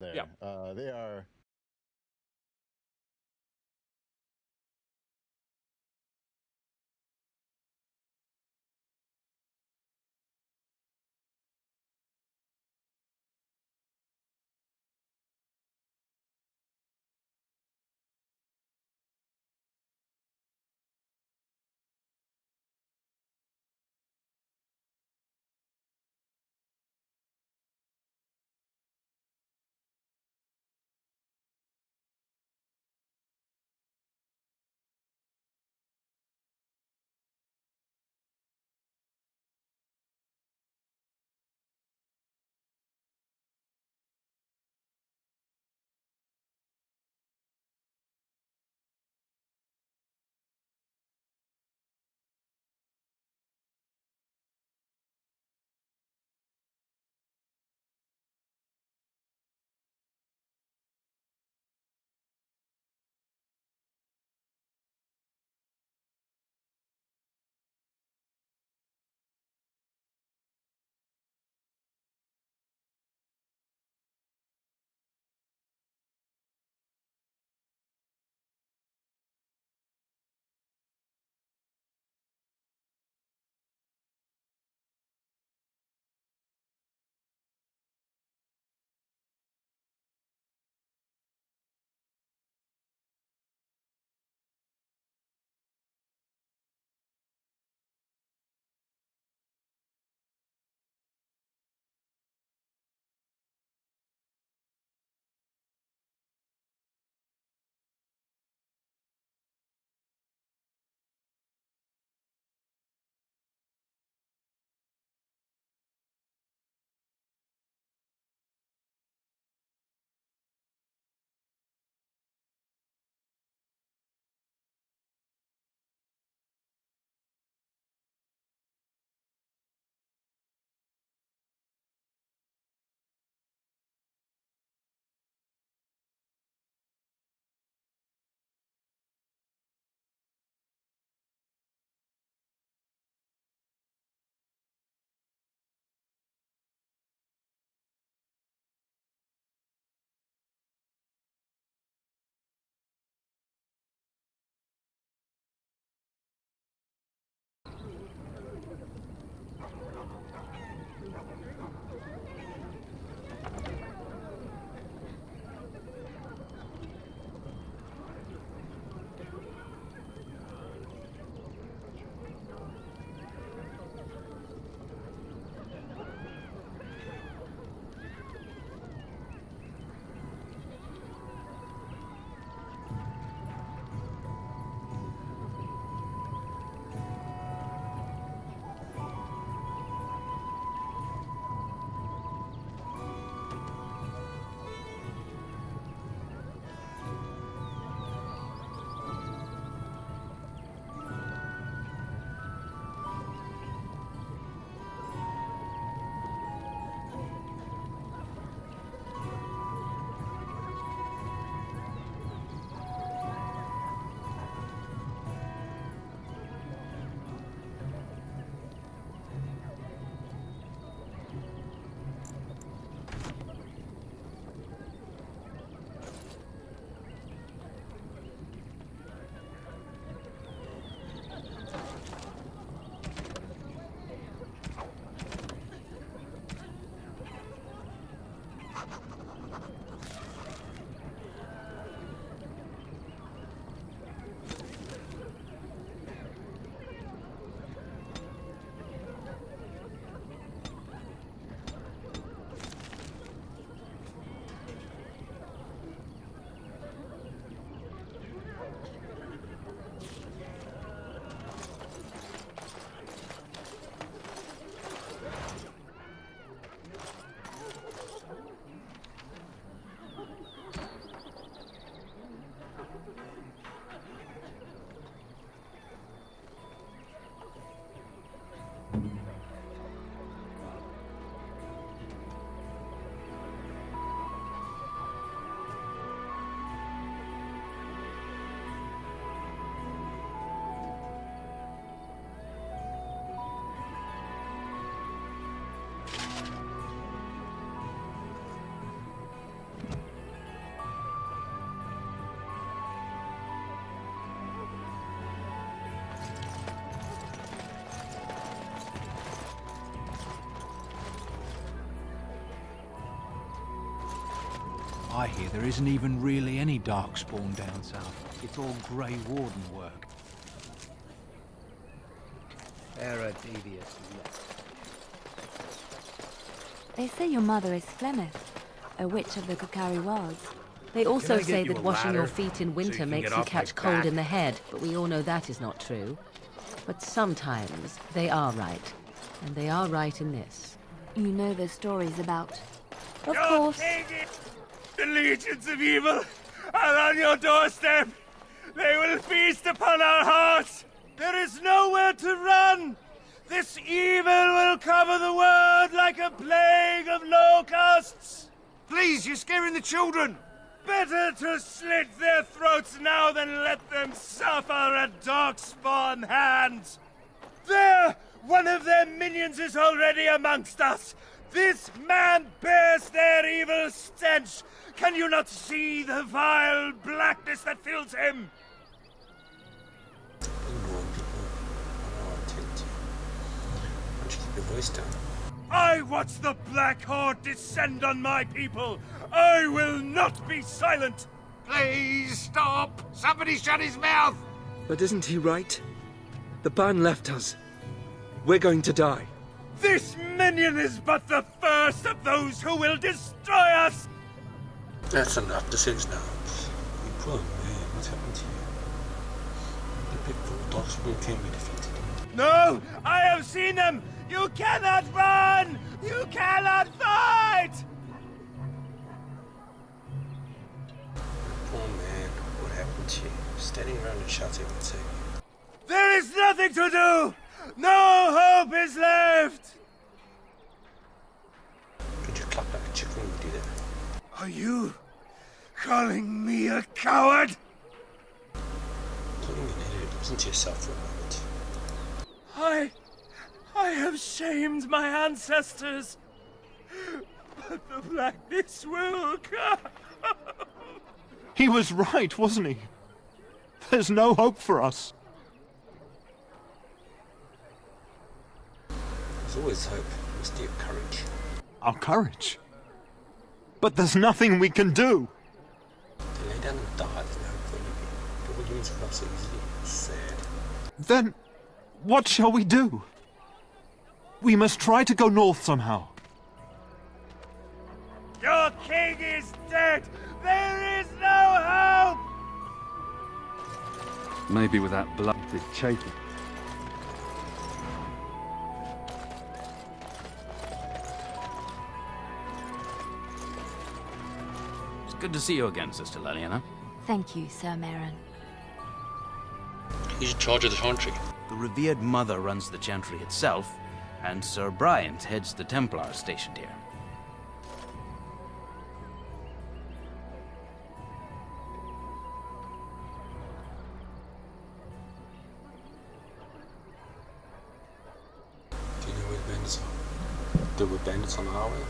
Yeah. there. They are I hear there isn't even really any darkspawn down south. It's all Grey Warden work. Era devious lot. They say your mother is Flemeth, a witch of the Kukari Wars. They also say that washing your feet in winter makes you catch cold in the head, but we all know that is not true. But sometimes they are right, and they are right in this. You know the stories about... Of Your course. king, the legions of evil are on your doorstep. They will feast upon our hearts. There is nowhere to run. This evil will cover the world like a plague of locusts. Please, you're scaring the children! Better to slit their throats now than let them suffer at darkspawn hands. There! One of their minions is already amongst us. This man bears their evil stench. Can you not see the vile blackness that fills him? Keep your voice down. I watch the Black Horde descend on my people. I will not be silent. Please stop! Somebody shut his mouth! But isn't he right? The ban left us. We're going to die. This minion is but the first of those who will destroy us. That's enough. This is now. You poor man. What's happened to you? The big four dogspoon can be defeated. No, I have seen them. You cannot run. You cannot fight. Poor man. What happened to you? Standing around and shouting would save you. There is nothing to do. No hope is left. Could you clap like a chicken when you do that? Are you calling me a coward? Calling me an idiot. Listen to yourself for a moment. I have shamed my ancestors, but the blackness will come. He was right, wasn't he? There's no hope for us. There's always hope. You must have courage. Our courage? But there's nothing we can do. To lay down and die, there's no hope for anything. But what humans give up so easily? It's sad. Then, what shall we do? We must try to go north somehow. Your king is dead. There is no hope. Maybe with that blood is chafing. It's good to see you again, Sister Leliana. Thank you, Sir Merrin. He's in charge of the chantry. The revered mother runs the chantry itself, and Sir Bryant heads the Templars stationed here. Do you know where the bandits are? There were bandits on the highway.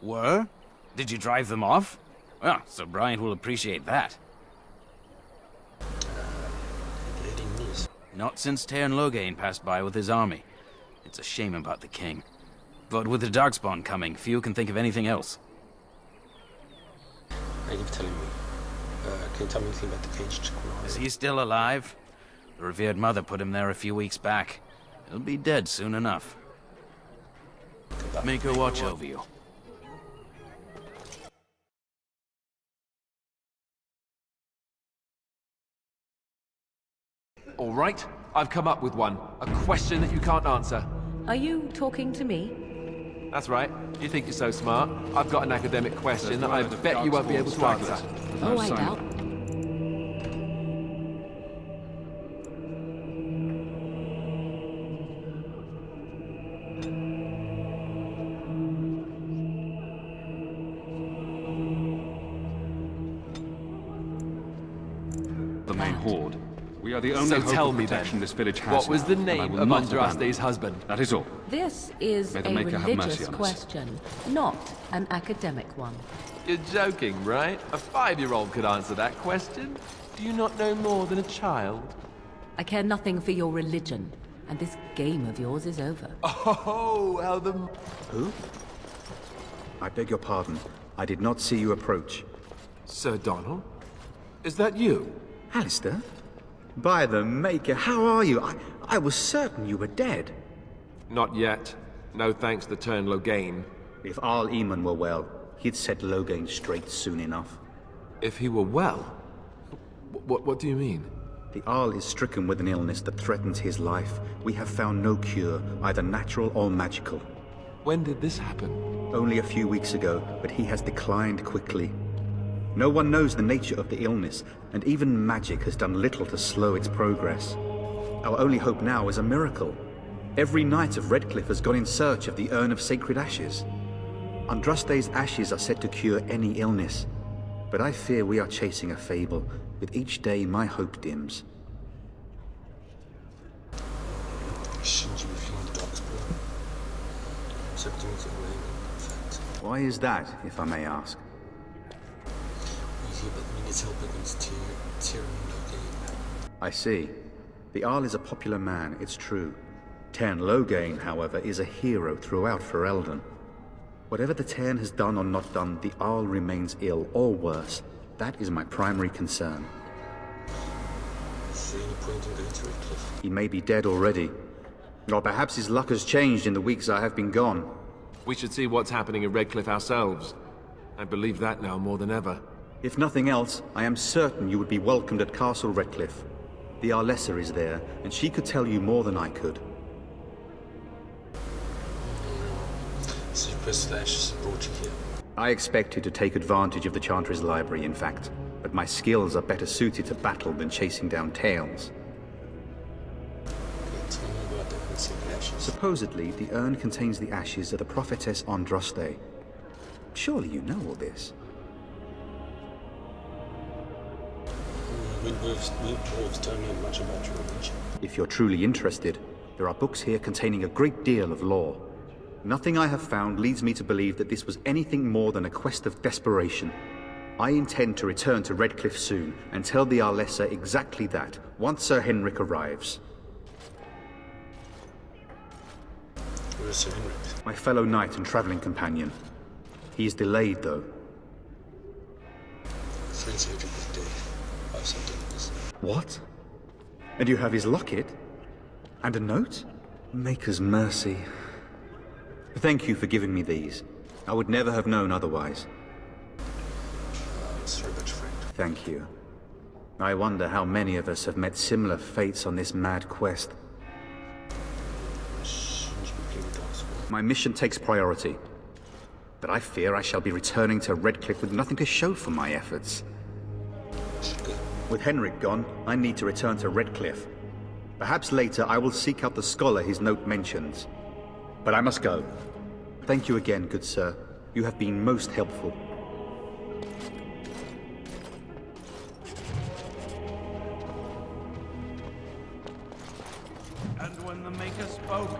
Were? Did you drive them off? Well, Sir Bryant will appreciate that. Lady Nis. Not since Tairn Loghain passed by with his army. It's a shame about the king. But with the Darkspawn coming, few can think of anything else. Now you're telling me. Can you tell me anything about the caged squirrel? Is he still alive? The revered mother put him there a few weeks back. He'll be dead soon enough. Make her watch over you. All right, I've come up with one. A question that you can't answer. Are you talking to me? That's right. You think you're so smart. I've got an academic question that I bet you won't be able to answer. Oh, I doubt. The main horde. We are the only So hope tell of me protection then, this village has. what was the now, and I name will of not Andraste's abandon it. husband? That is all. This is May the a Maker have mercy religious on us. question, not an academic one. You're joking, right? A 5-year-old could answer that question. Do you not know more than a child? I care nothing for your religion, and this game of yours is over. Oh, how the... Who? I beg your pardon. I did not see you approach. Sir Donald? Is that you? Alistair? By the Maker, how are you? I was certain you were dead. Not yet. No thanks to Turn Loghain. If Arl Eamon were well, he'd set Loghain straight soon enough. If he were well? What do you mean? The Arl is stricken with an illness that threatens his life. We have found no cure, either natural or magical. When did this happen? Only a few weeks ago, but he has declined quickly. No one knows the nature of the illness, and even magic has done little to slow its progress. Our only hope now is a miracle. Every knight of Redcliffe has gone in search of the Urn of Sacred Ashes. Andraste's ashes are said to cure any illness, but I fear we are chasing a fable. With each day, my hope dims. Shouldn't you be feeling the darkspawn? Accepting it away, in fact. Why is that, if I may ask? We hear that we need help against Tyrion Loghain. I see. The Arl is a popular man, it's true. Tern Loghain, however, is a hero throughout Ferelden. Whatever the Tern has done or not done, the Arl remains ill, or worse. That is my primary concern. Is there any point in going to Redcliffe? He may be dead already. Or perhaps his luck has changed in the weeks I have been gone. We should see what's happening in Redcliffe ourselves. I believe that now more than ever. If nothing else, I am certain you would be welcomed at Castle Redcliffe. The Arlessa is there, and she could tell you more than I could. So Professor Ashes brought you here? I expected to take advantage of the Chantry's library, in fact, but my skills are better suited to battle than chasing down tales. Tell me about the Urn of Sacred Ashes. Supposedly, the urn contains the ashes of the prophetess Andraste. Surely you know all this. We dwarves don't know much about your religion. If you're truly interested, there are books here containing a great deal of lore. Nothing I have found leads me to believe that this was anything more than a quest of desperation. I intend to return to Redcliffe soon and tell the Arlessa exactly that, once Sir Henrik arrives. Where is Sir Henrik? My fellow knight and traveling companion. He is delayed, though. Friends Henrik is dead. I've something like this. What? And you have his locket? And a note? Maker's mercy. Thank you for giving me these. I would never have known otherwise. It's very much, friend. Thank you. I wonder how many of us have met similar fates on this mad quest. Shouldn't you be playing with darkspawn? My mission takes priority. But I fear I shall be returning to Redcliffe with nothing to show for my efforts. With Henrik gone, I need to return to Redcliffe. Perhaps later I will seek out the scholar his note mentions. But I must go. Thank you again, good sir. You have been most helpful. And when the Maker spoke,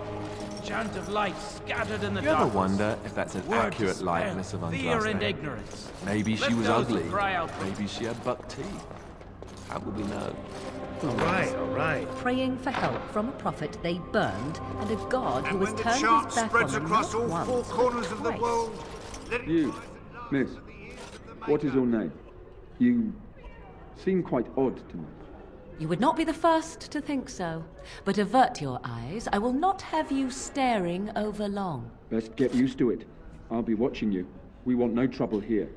chant of light scattered in the You ever darkness. wonder if that's an Word accurate dispelled, likeness of fear and Andraste? ignorance. Maybe she Let was those who ugly. cry out Maybe she had buck teeth. How would we know? all right. Praying for help from a prophet they burned, and a god who And has when the turned chant his back on spreads them across not all once, four but corners of the twice. world, let it You, miss, what is your name? You seem quite odd to me. You would not be the first to think so. But avert your eyes. I will not have you staring over long. Best get used to it. I'll be watching you. We want no trouble here.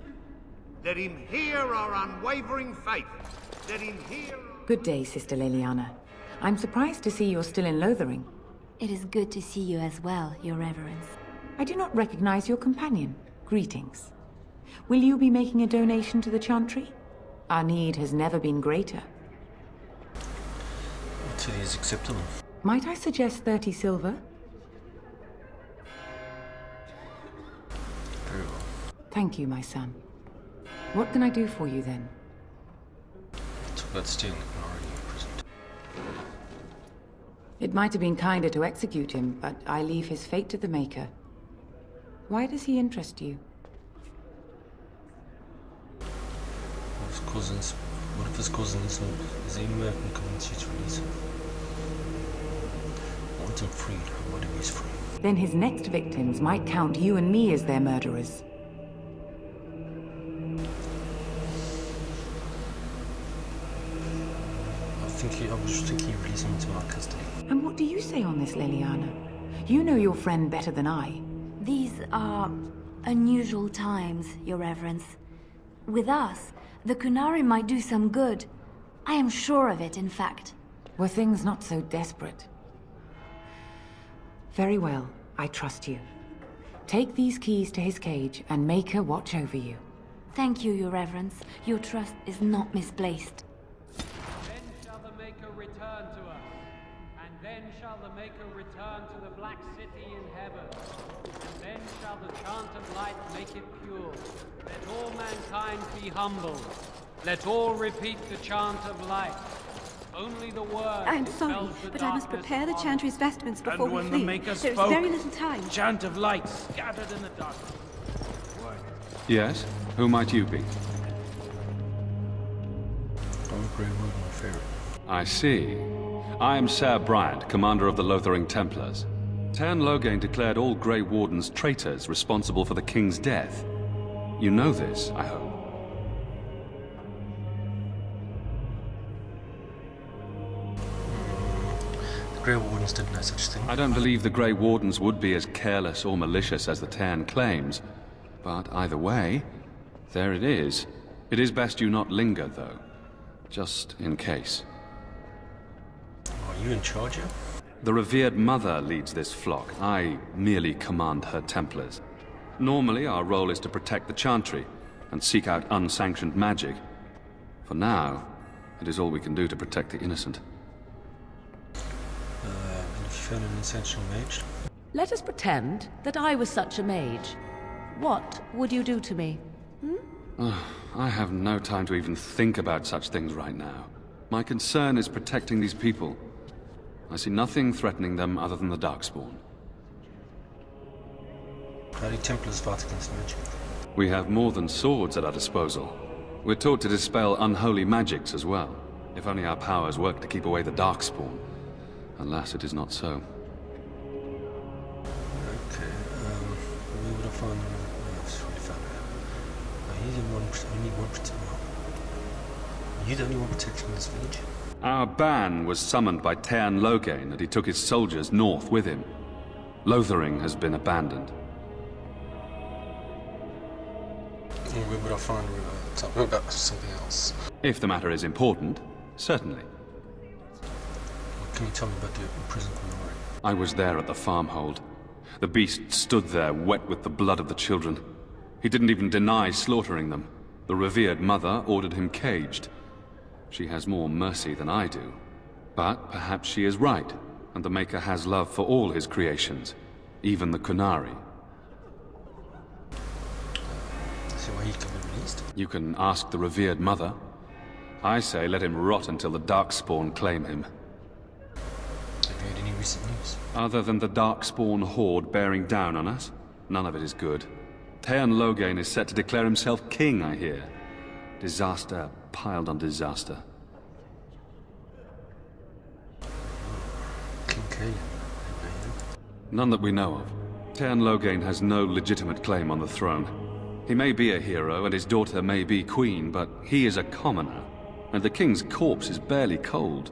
Let him hear our unwavering faith. Let him hear... Good day, Sister Leliana. I'm surprised to see you're still in Lothering. It is good to see you as well, Your Reverence. I do not recognize your companion. Greetings. Will you be making a donation to the Chantry? Our need has never been greater. Until he is acceptable. Might I suggest 30 silver? Very well. Thank you, my son. What can I do for you then? Talk about stealing an already imprisoned. It might have been kinder to execute him, but I leave his fate to the Maker. Why does he interest you? What if his cousin is the American community to release him? I want him freed. I want him free. Then his next victims might count you and me as their murderers. was thinking you release him into our custody. And what do you say on this, Liliana? You know your friend better than I. These are unusual times, Your Reverence. With us, the Kunari might do some good. I am sure of it, in fact. Were things not so desperate? Very well, I trust you. Take these keys to his cage and make her watch over you. Thank you, Your Reverence. Your trust is not misplaced. Then shall the Maker return to us, and then shall the Maker return to the Black City in heaven, and then shall the chant of light make it pure. Let all mankind be humble. Let all repeat the chant of light. Only the word. I'm sorry, but I must prepare the Chantry's vestments before we when flee. the Maker There is spoke, very little time. Chant of light scattered in the darkness. Yes? Who might you be? I'm a Grey Warden, my favorite. I see. I am Ser Bryant, commander of the Lothering Templars. Tern Loghain declared all Grey Wardens traitors responsible for the King's death. You know this, I hope. The Grey Wardens didn't know such a thing. I don't believe the Grey Wardens would be as careless or malicious as the Tern claims. But either way, there it is. It is best you not linger, though. Just in case. Are you in charge here? The revered mother leads this flock. I merely command her Templars. Normally, our role is to protect the Chantry and seek out unsanctioned magic. For now, it is all we can do to protect the innocent. And if you found an essential mage? Let us pretend that I was such a mage. What would you do to me? I have no time to even think about such things right now. My concern is protecting these people. I see nothing threatening them other than the Darkspawn. How do Templars fight against magic? We have more than swords at our disposal. We're taught to dispel unholy magics as well. If only our powers work to keep away the Darkspawn. Alas, it is not so. Okay, where would I find them? It's really far. He's in one. We need one protection. You're the only one protecting this village. Our ban was summoned by Tern Loghain, and he took his soldiers north with him. Lothering has been abandoned. Where would I find something about something else? If the matter is important, certainly. Can you tell me about the prison Kunari? I was there at the farmhold. The beast stood there, wet with the blood of the children. He didn't even deny slaughtering them. The revered mother ordered him caged. She has more mercy than I do. But perhaps she is right, and the Maker has love for all his creations, even the Kunari. So why he can be released? You can ask the revered mother. I say let him rot until the Darkspawn claim him. Have you heard any recent news? Other than the Darkspawn horde bearing down on us, none of it is good. Tern Loghain is set to declare himself king, I hear. Disaster piled on disaster. King Kaelin. None that we know of. Tern Loghain has no legitimate claim on the throne. He may be a hero, and his daughter may be queen, but he is a commoner, and the king's corpse is barely cold.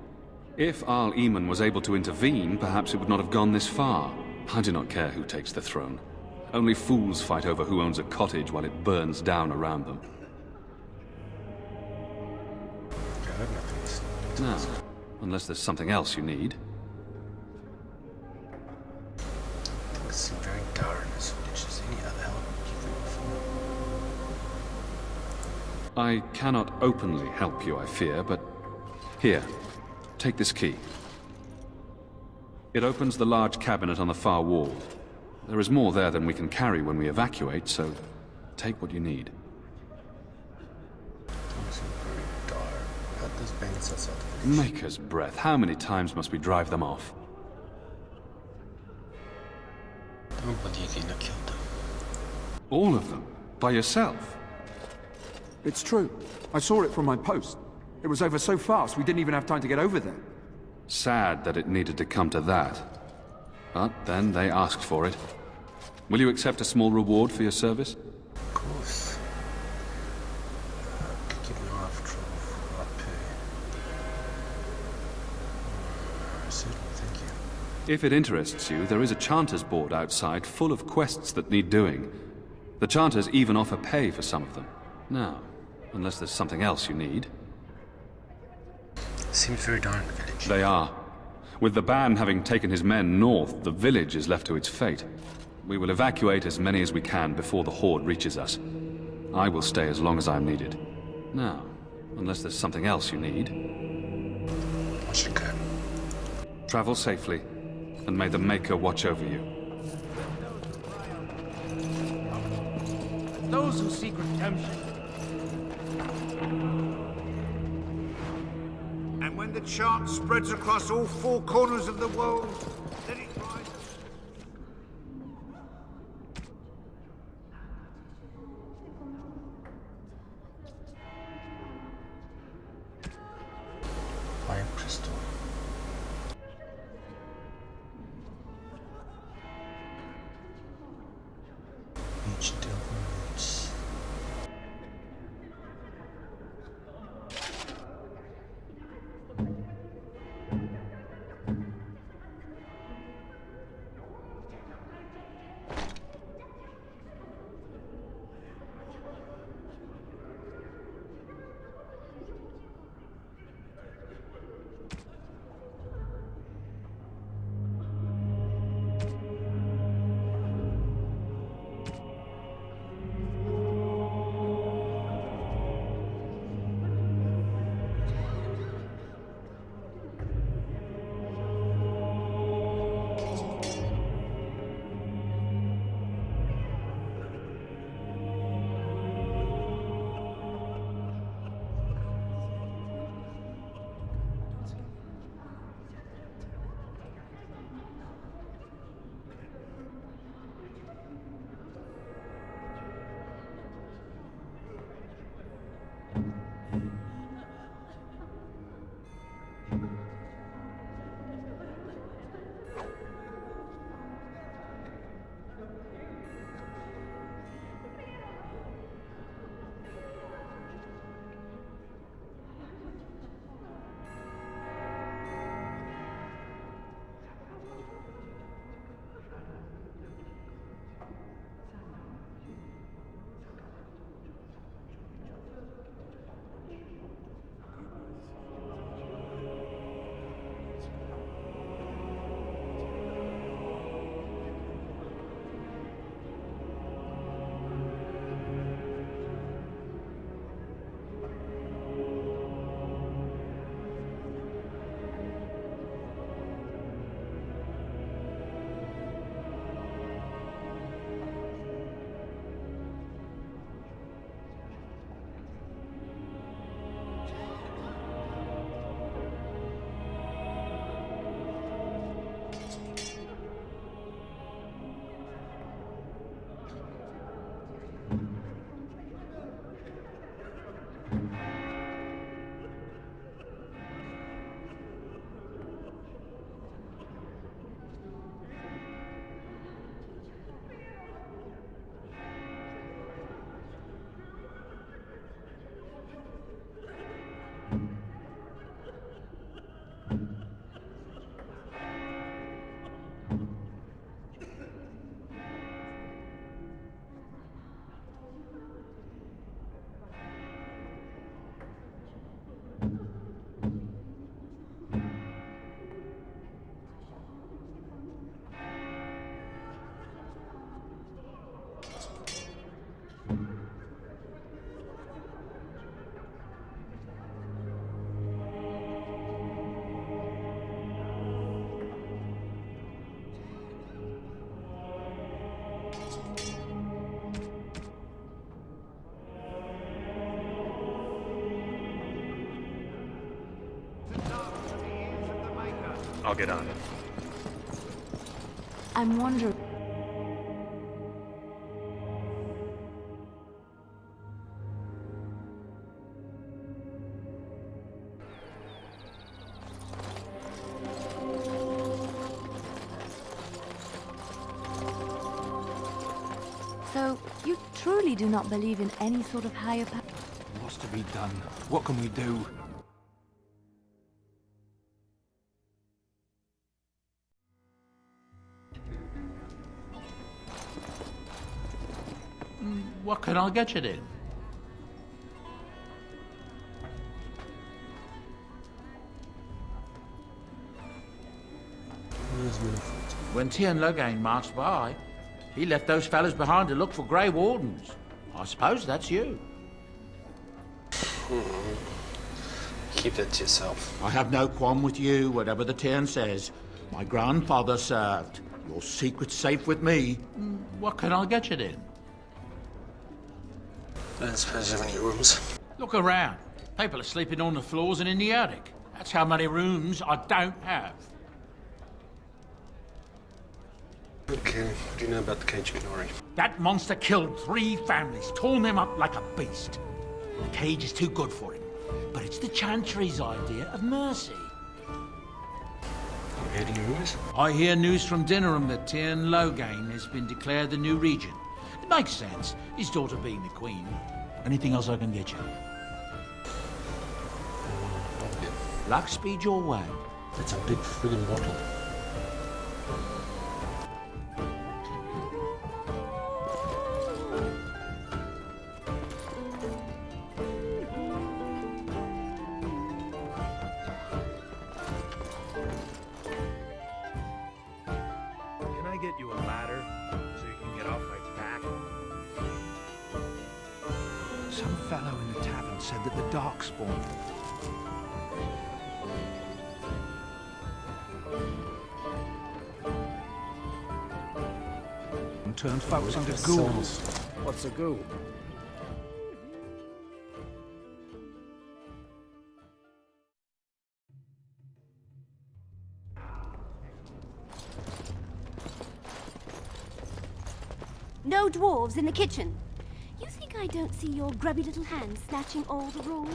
If Arl Eamon was able to intervene, perhaps it would not have gone this far. I do not care who takes the throne. Only fools fight over who owns a cottage while it burns down around them. No, unless there's something else you need. Things seem very dire in this village. Is any other help you've before? I cannot openly help you, I fear, but here, take this key. It opens the large cabinet on the far wall. There is more there than we can carry when we evacuate, so take what you need. Maker's breath, how many times must we drive them off? Nobody can have killed them. All of them? By yourself? It's true. I saw it from my post. It was over so fast, we didn't even have time to get over there. Sad that it needed to come to that. But then they asked for it. Will you accept a small reward for your service? Of course. Keep me alive for trouble. I'll pay. If it interests you, there is a Chanters board outside full of quests that need doing. The Chanters even offer pay for some of them. Now, unless there's something else you need. Seems very dark village. They are. With the ban having taken his men north, the village is left to its fate. We will evacuate as many as we can before the Horde reaches us. I will stay as long as I am needed. Now, unless there's something else you need. What's it good? Travel safely, and may the Maker watch over you. Those who seek redemption. And when the chant spreads across all four corners of the world, let it rise. Fire crystal. Ancient elven roots. I'll get on it. I'm wondering... So, you truly do not believe in any sort of higher power? What's to be done? What can we do? What can I get you then? When Tien Logain marched by, he left those fellas behind to look for Grey Wardens. I suppose that's you. Keep that to yourself. I have no qualm with you, whatever the Tien says. My grandfather served. Your secret's safe with me. What can I get you then? I don't suppose you have any rooms. Look around. People are sleeping on the floors and in the attic. That's how many rooms I don't have. Okay, what do you know about the Cage Canary? That monster killed 3 families, torn them up like a beast. The cage is too good for him. But it's the Chantry's idea of mercy. You heard any rumours? I hear news from Dinnerham that Tien Logain has been declared the new regent. It makes sense, his daughter being the queen. Anything else I can get you? Luck speed your way. That's a big friggin' bottle. Can I get you a ladder so you can get off my back? Some fellow in the tavern said that the Darkspawn... turned folks into ghouls. What's a ghoul? No dwarves in the kitchen. You think I don't see your grubby little hands snatching all the roll?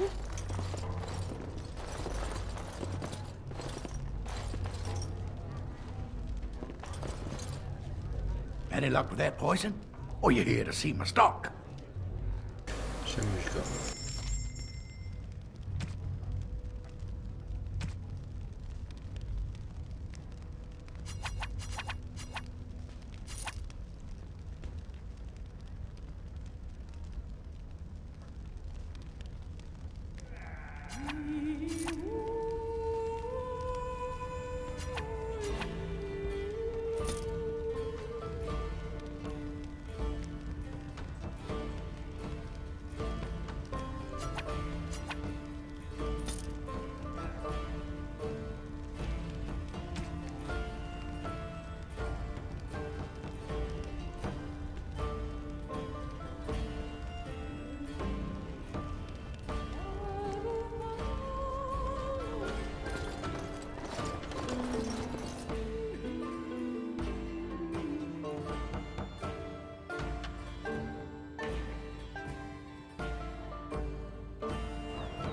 Any luck with that poison? Or you here to see my stock? Show me what you got.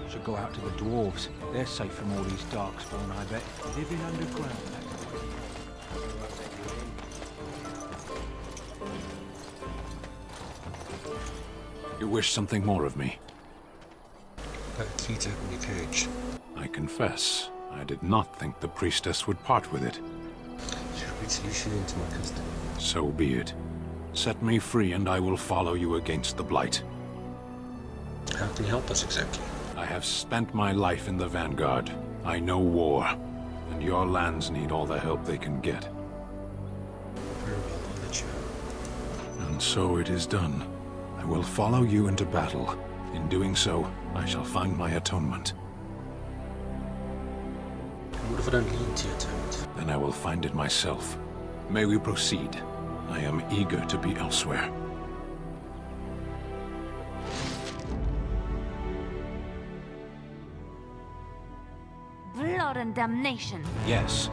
Should go out to the dwarves. They're safe from all these Darkspawn, I bet. Living underground. You wish something more of me? That key to open your cage. I confess, I did not think the priestess would part with it. Should we solution into my custody? So be it. Set me free and I will follow you against the Blight. How can you help us exactly? I have spent my life in the Vanguard. I know war, and your lands need all the help they can get. Very well, I'll let you know. And so it is done. I will follow you into battle. In doing so, I shall find my atonement. What if I don't lead to your atonement? Then I will find it myself. May we proceed? I am eager to be elsewhere. Blood and damnation. Yes.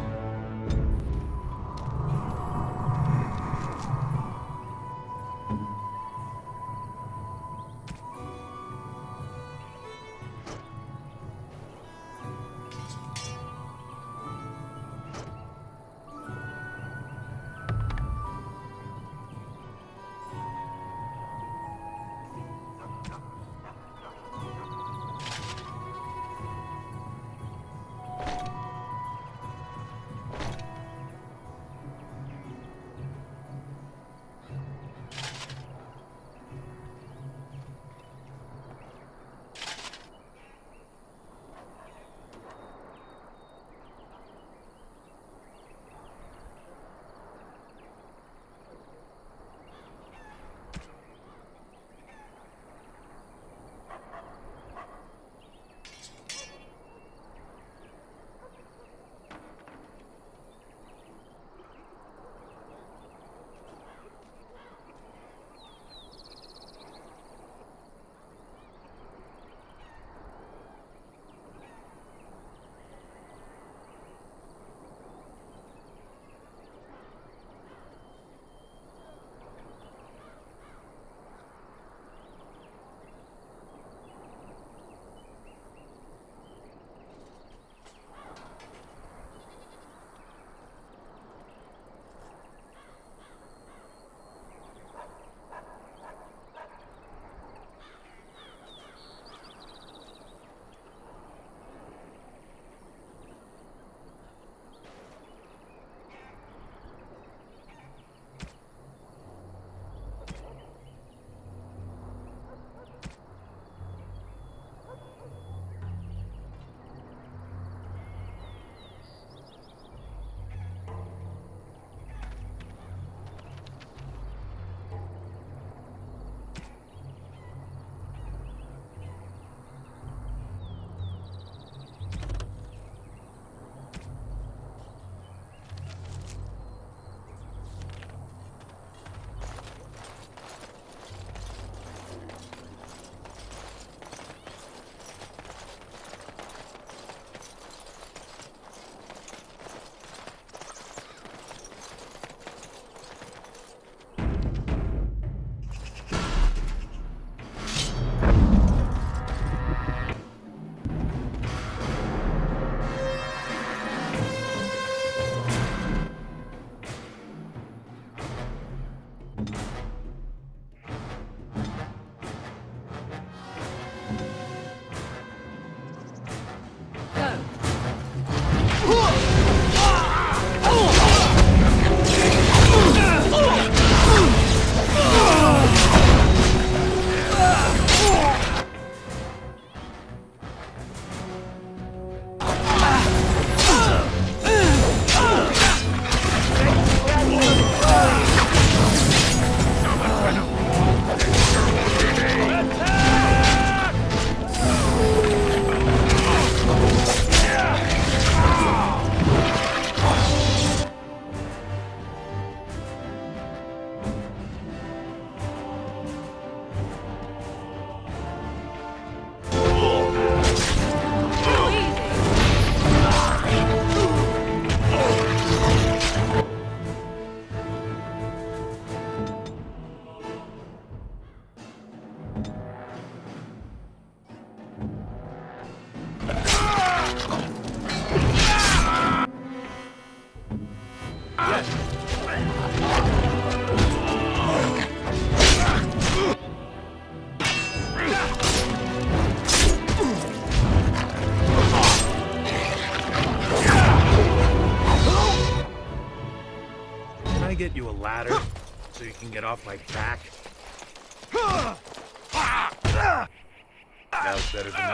get you a ladder so you can get off my back? That was better than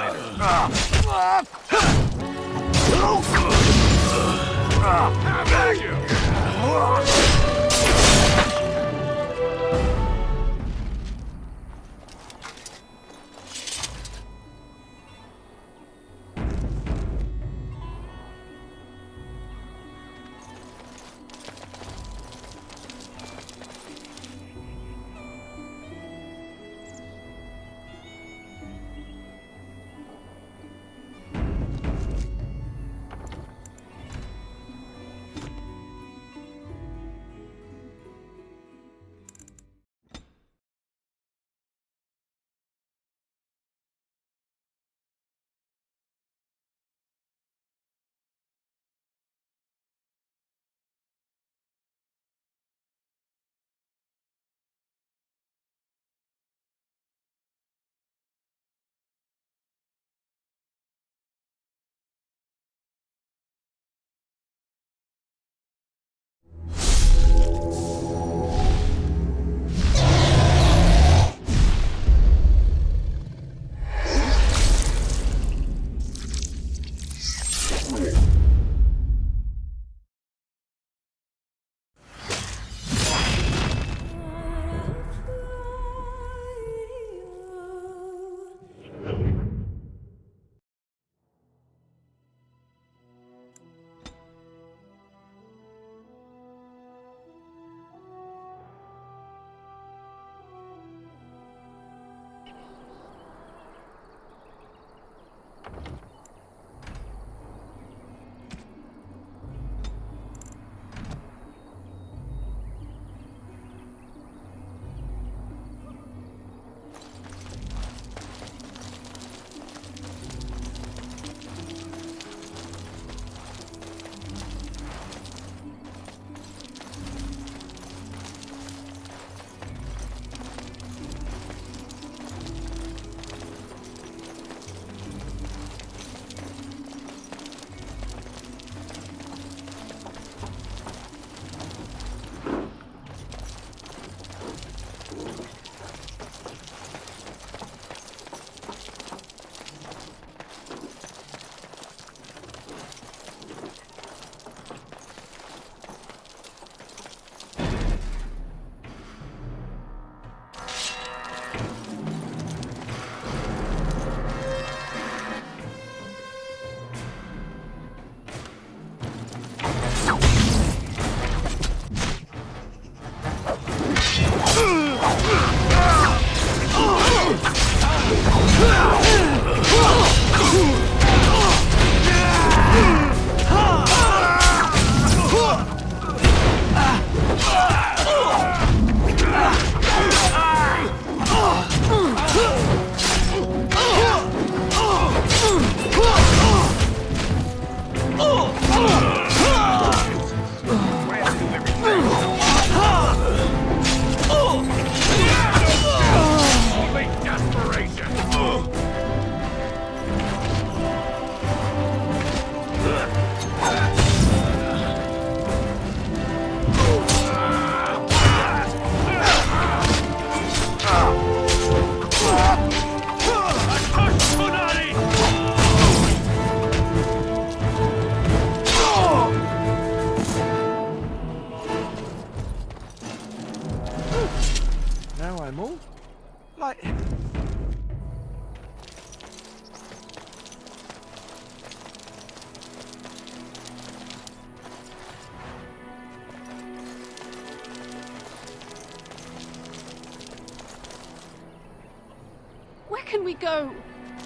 Where can we go?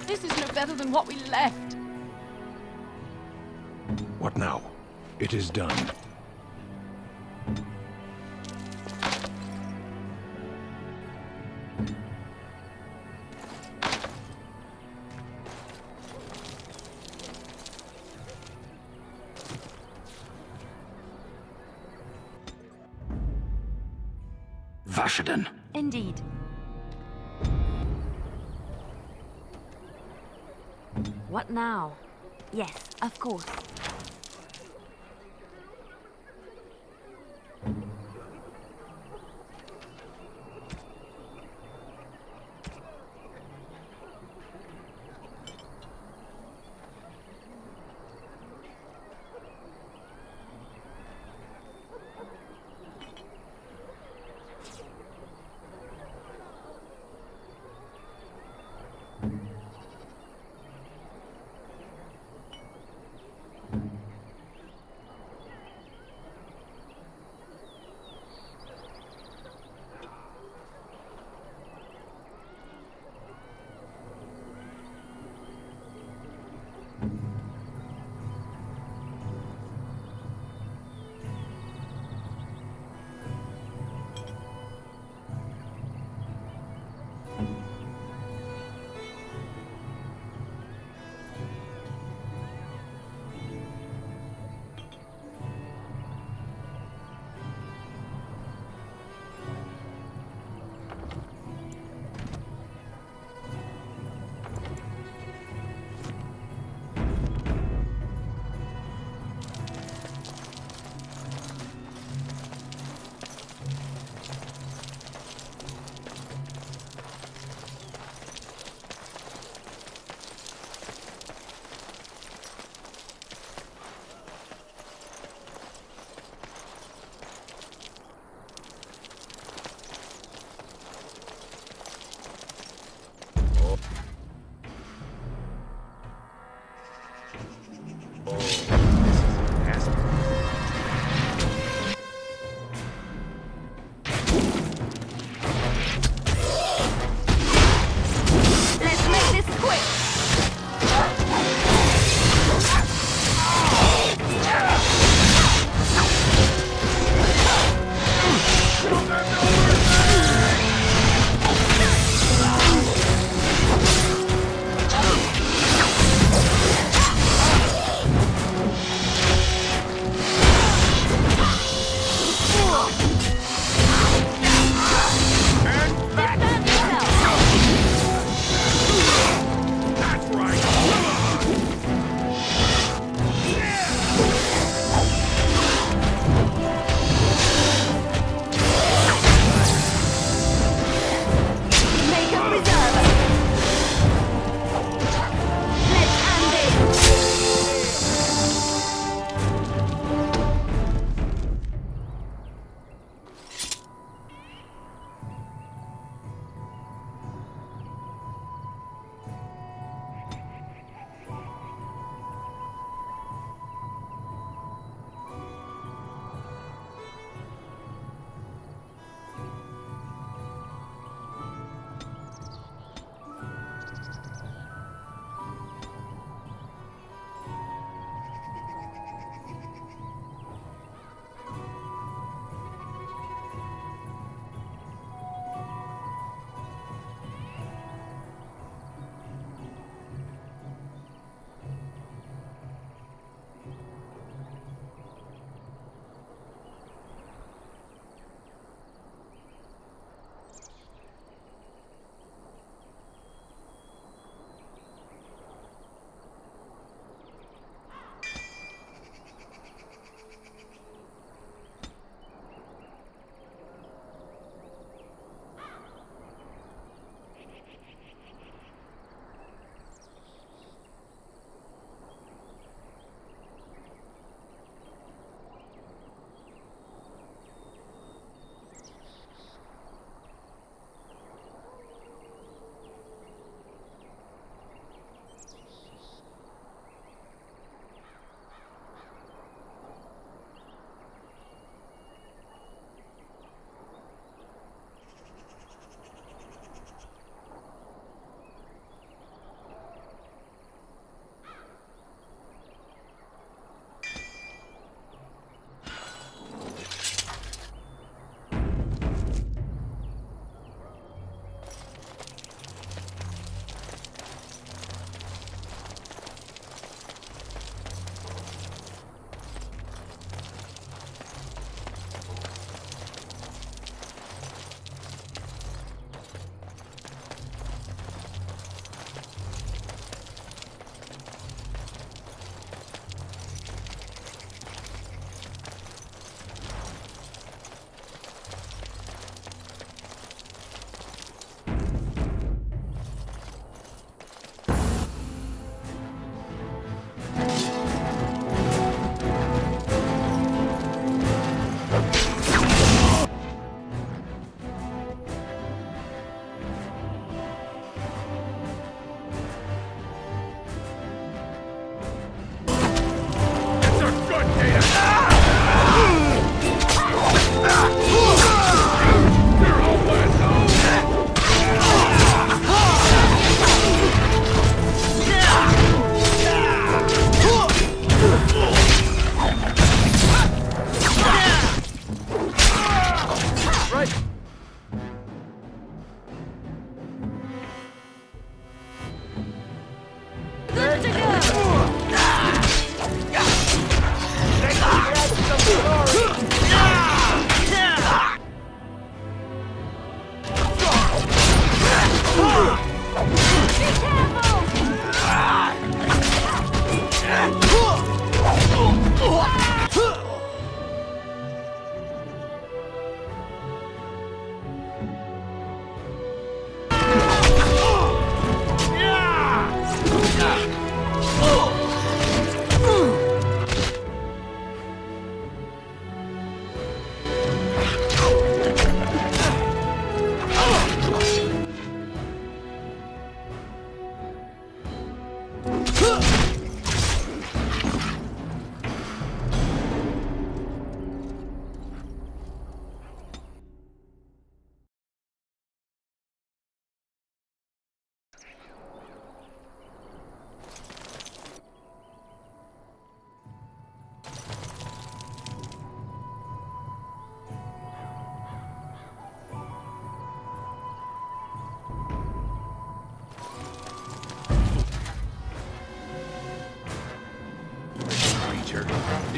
This is no better than what we left. What now? It is done. Vashaden. Indeed. What now? Yes, of course.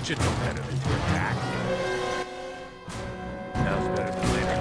It should know better than to attack. Now's better than later.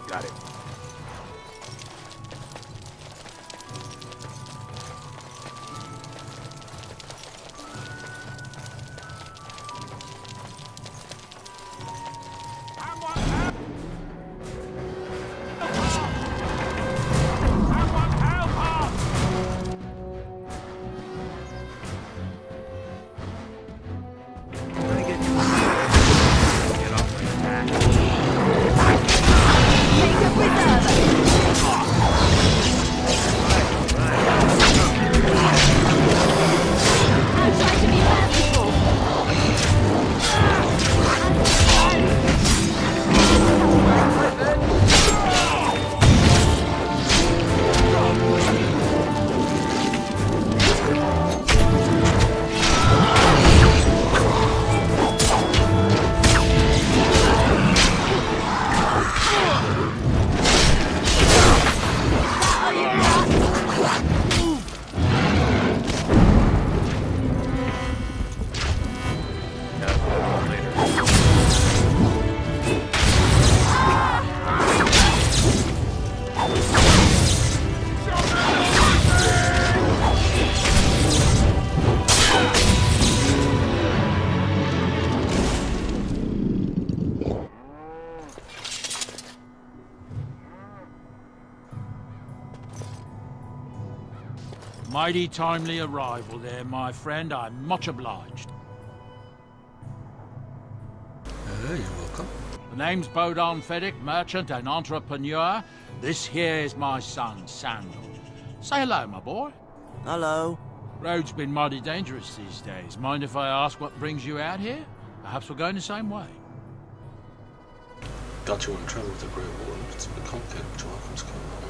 Got it. Mighty timely arrival there, my friend. I'm much obliged. You're welcome. The name's Bodon Feddick, merchant and entrepreneur. This here is my son, Sandal. Say hello, my boy. Hello. Road's been mighty dangerous these days. Mind if I ask what brings you out here? Perhaps we're going the same way. God, you want to travel with the Great Wall. It's a bit complicated, but you're welcome to come along.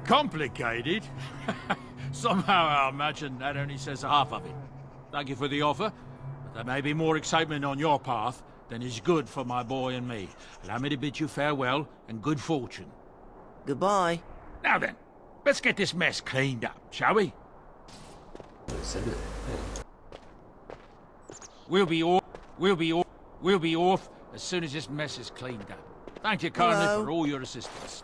Complicated? Somehow I imagine that only says half of it. Thank you for the offer, but there may be more excitement on your path than is good for my boy and me. Allow me to bid you farewell and good fortune. Goodbye. Now then, let's get this mess cleaned up, shall we? They said it. Yeah. We'll be off as soon as this mess is cleaned up. Thank you kindly for all your assistance.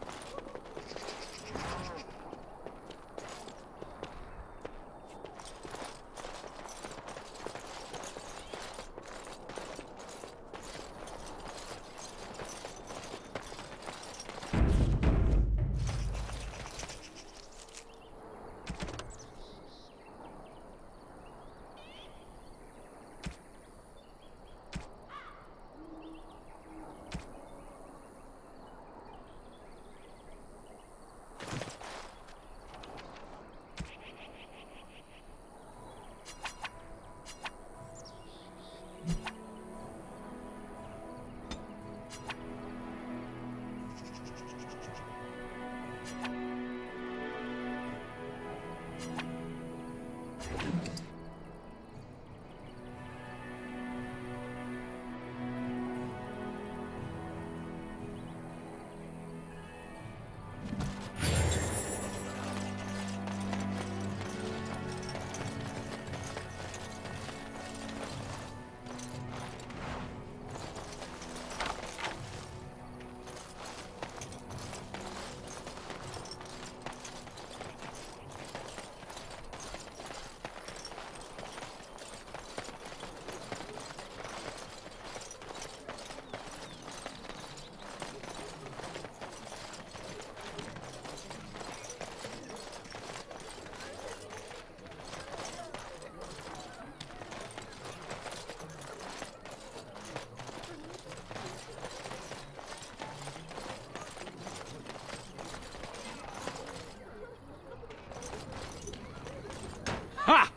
Ha!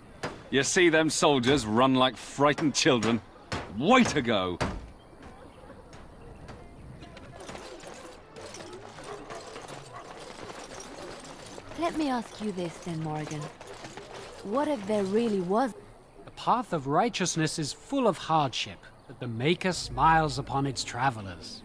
You see them soldiers run like frightened children? Way to go! Let me ask you this then, Morrigan. What if there really was? The path of righteousness is full of hardship, but the Maker smiles upon its travelers.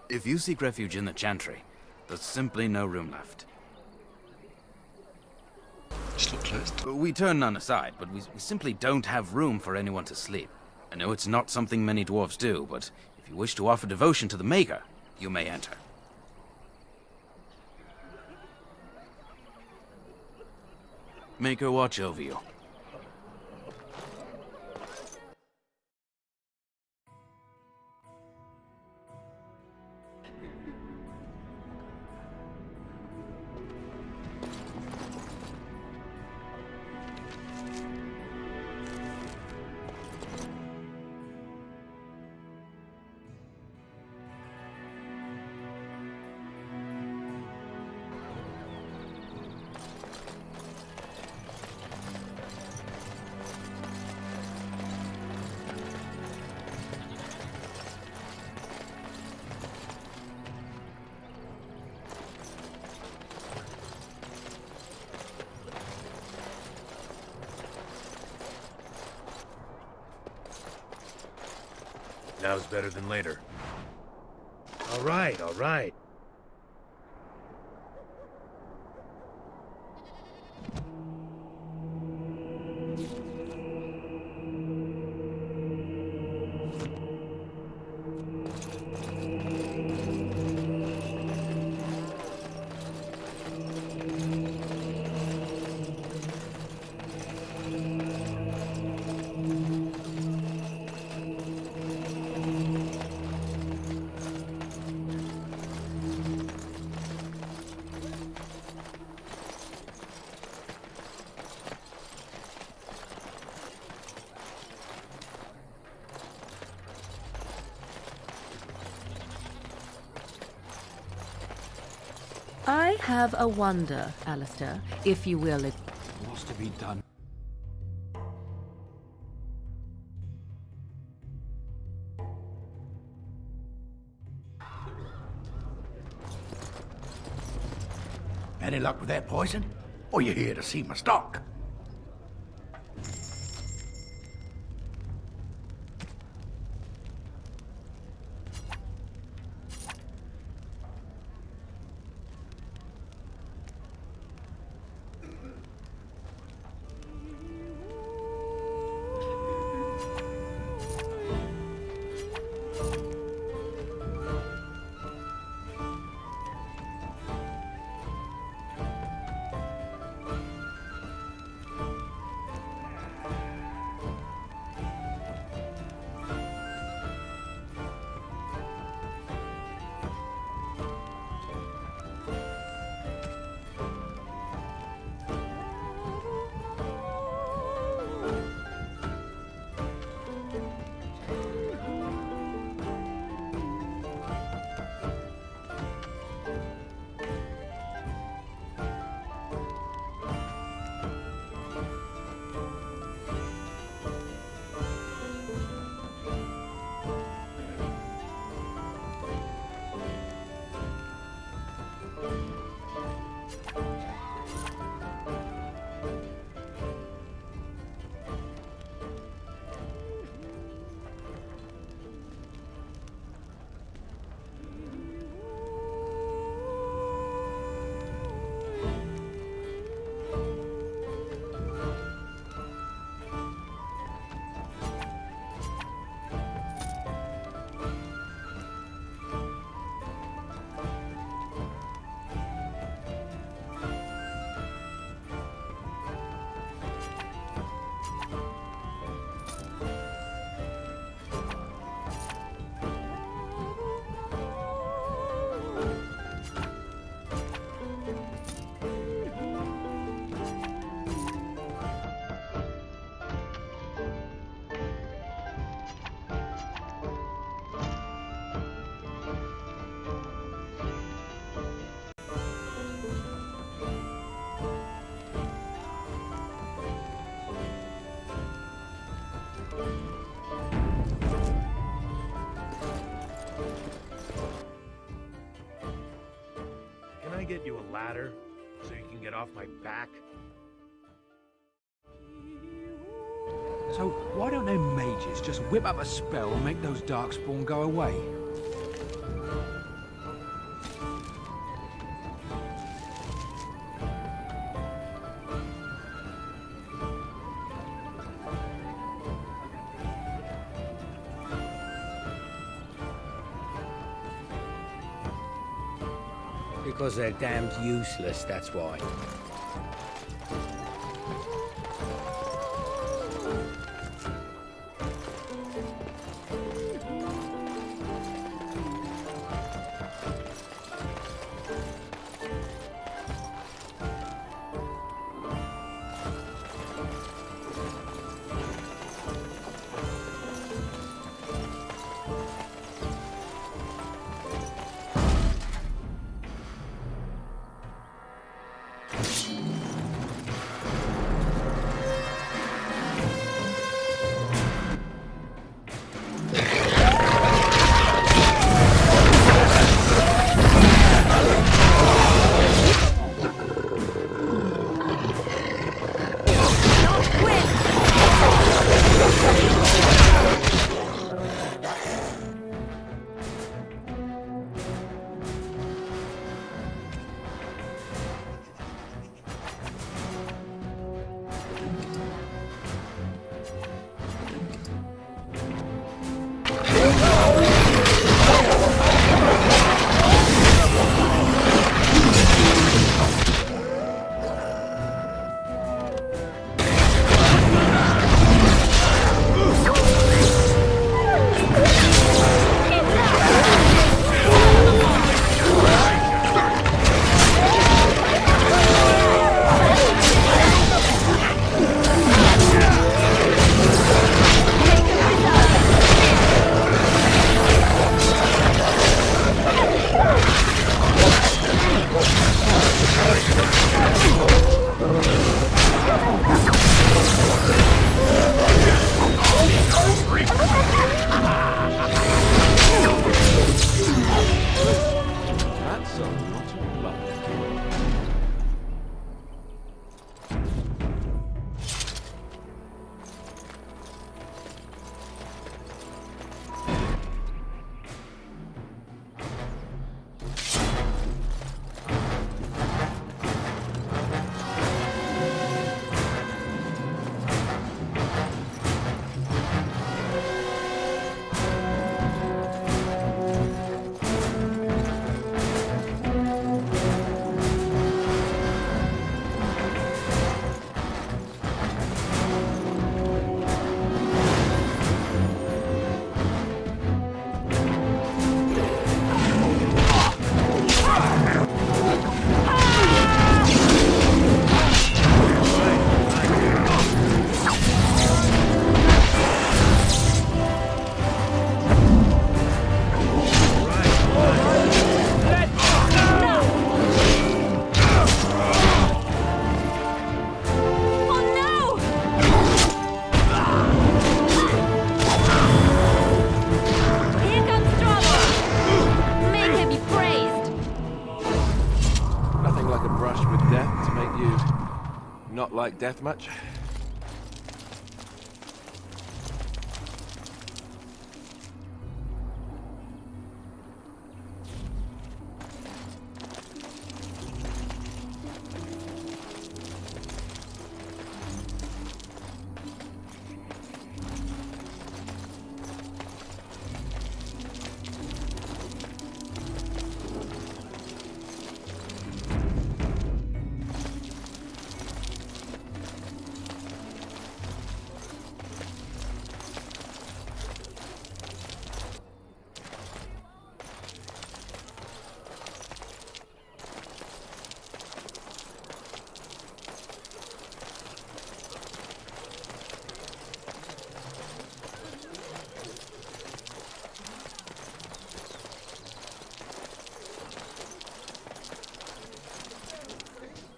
If you seek refuge in the Chantry, there's simply no room left. Just look closed. We turn none aside, but we simply don't have room for anyone to sleep. I know it's not something many dwarves do, but if you wish to offer devotion to the Maker, you may enter. Maker watch over you. Now's better than later. All right, all right. I have a wonder, Alistair, if you will. What's to be done? Any luck with that poison? Or you here to see my stock? Can I get you a ladder so you can get off my back? So why don't them mages just whip up a spell and make those darkspawn go away? Because they're damned useless, that's why. Not like death much?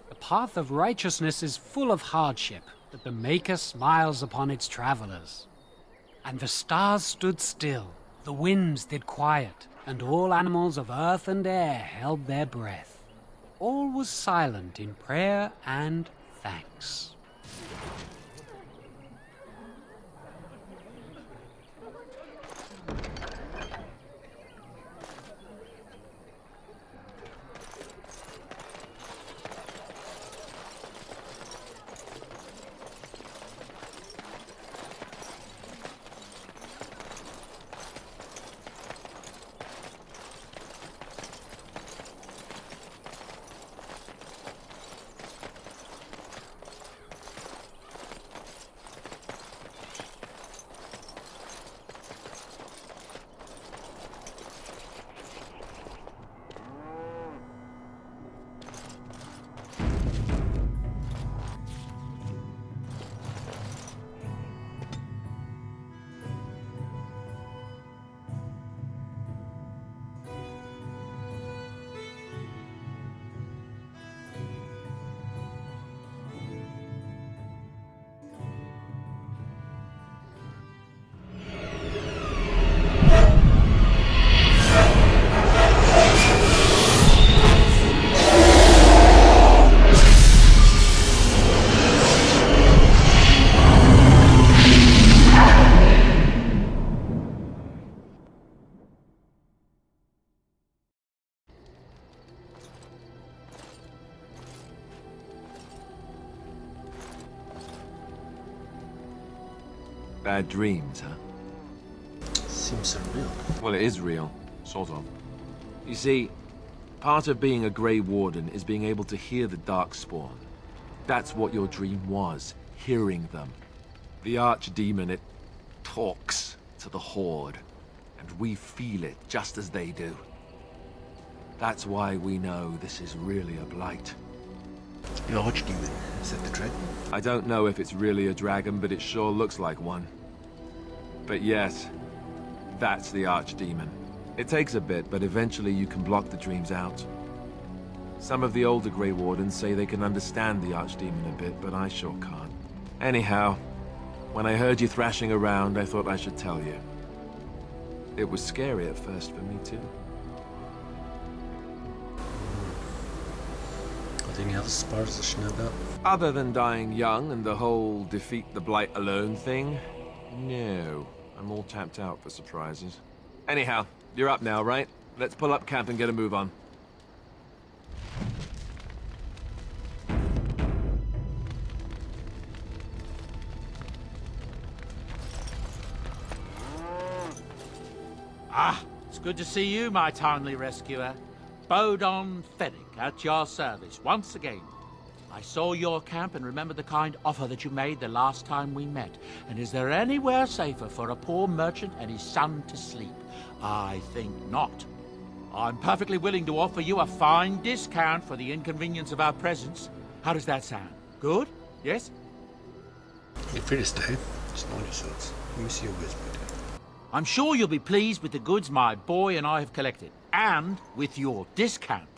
The path of righteousness is full of hardship, but the Maker smiles upon its travelers. And the stars stood still, the winds did quiet, and all animals of earth and air held their breath. All was silent in prayer and thanks. Bad dreams, huh? Seems surreal. Well, it is real. Sort of. You see, part of being a Grey Warden is being able to hear the Darkspawn. That's what your dream was, hearing them. The Archdemon, it talks to the Horde, and we feel it just as they do. That's why we know this is really a blight. The Archdemon, is that the dragon? I don't know if it's really a dragon, but it sure looks like one. But yes, that's the Archdemon. It takes a bit, but eventually you can block the dreams out. Some of the older Grey Wardens say they can understand the Archdemon a bit, but I sure can't. Anyhow, when I heard you thrashing around, I thought I should tell you. It was scary at first for me too. Are there any other spars I should know about? Other than dying young and the whole defeat the Blight alone thing, no. I'm all tapped out for surprises. Anyhow, you're up now, right? Let's pull up camp and get a move on. Ah, it's good to see you, my timely rescuer. Bodon Fennick at your service once again. I saw your camp and remember the kind offer that you made the last time we met. And is there anywhere safer for a poor merchant and his son to sleep? I think not. I'm perfectly willing to offer you a fine discount for the inconvenience of our presence. How does that sound? Good? Yes? You're free to stay. Just mind yourselves. Let me see your words, buddy. I'm sure you'll be pleased with the goods my boy and I have collected. And with your discount.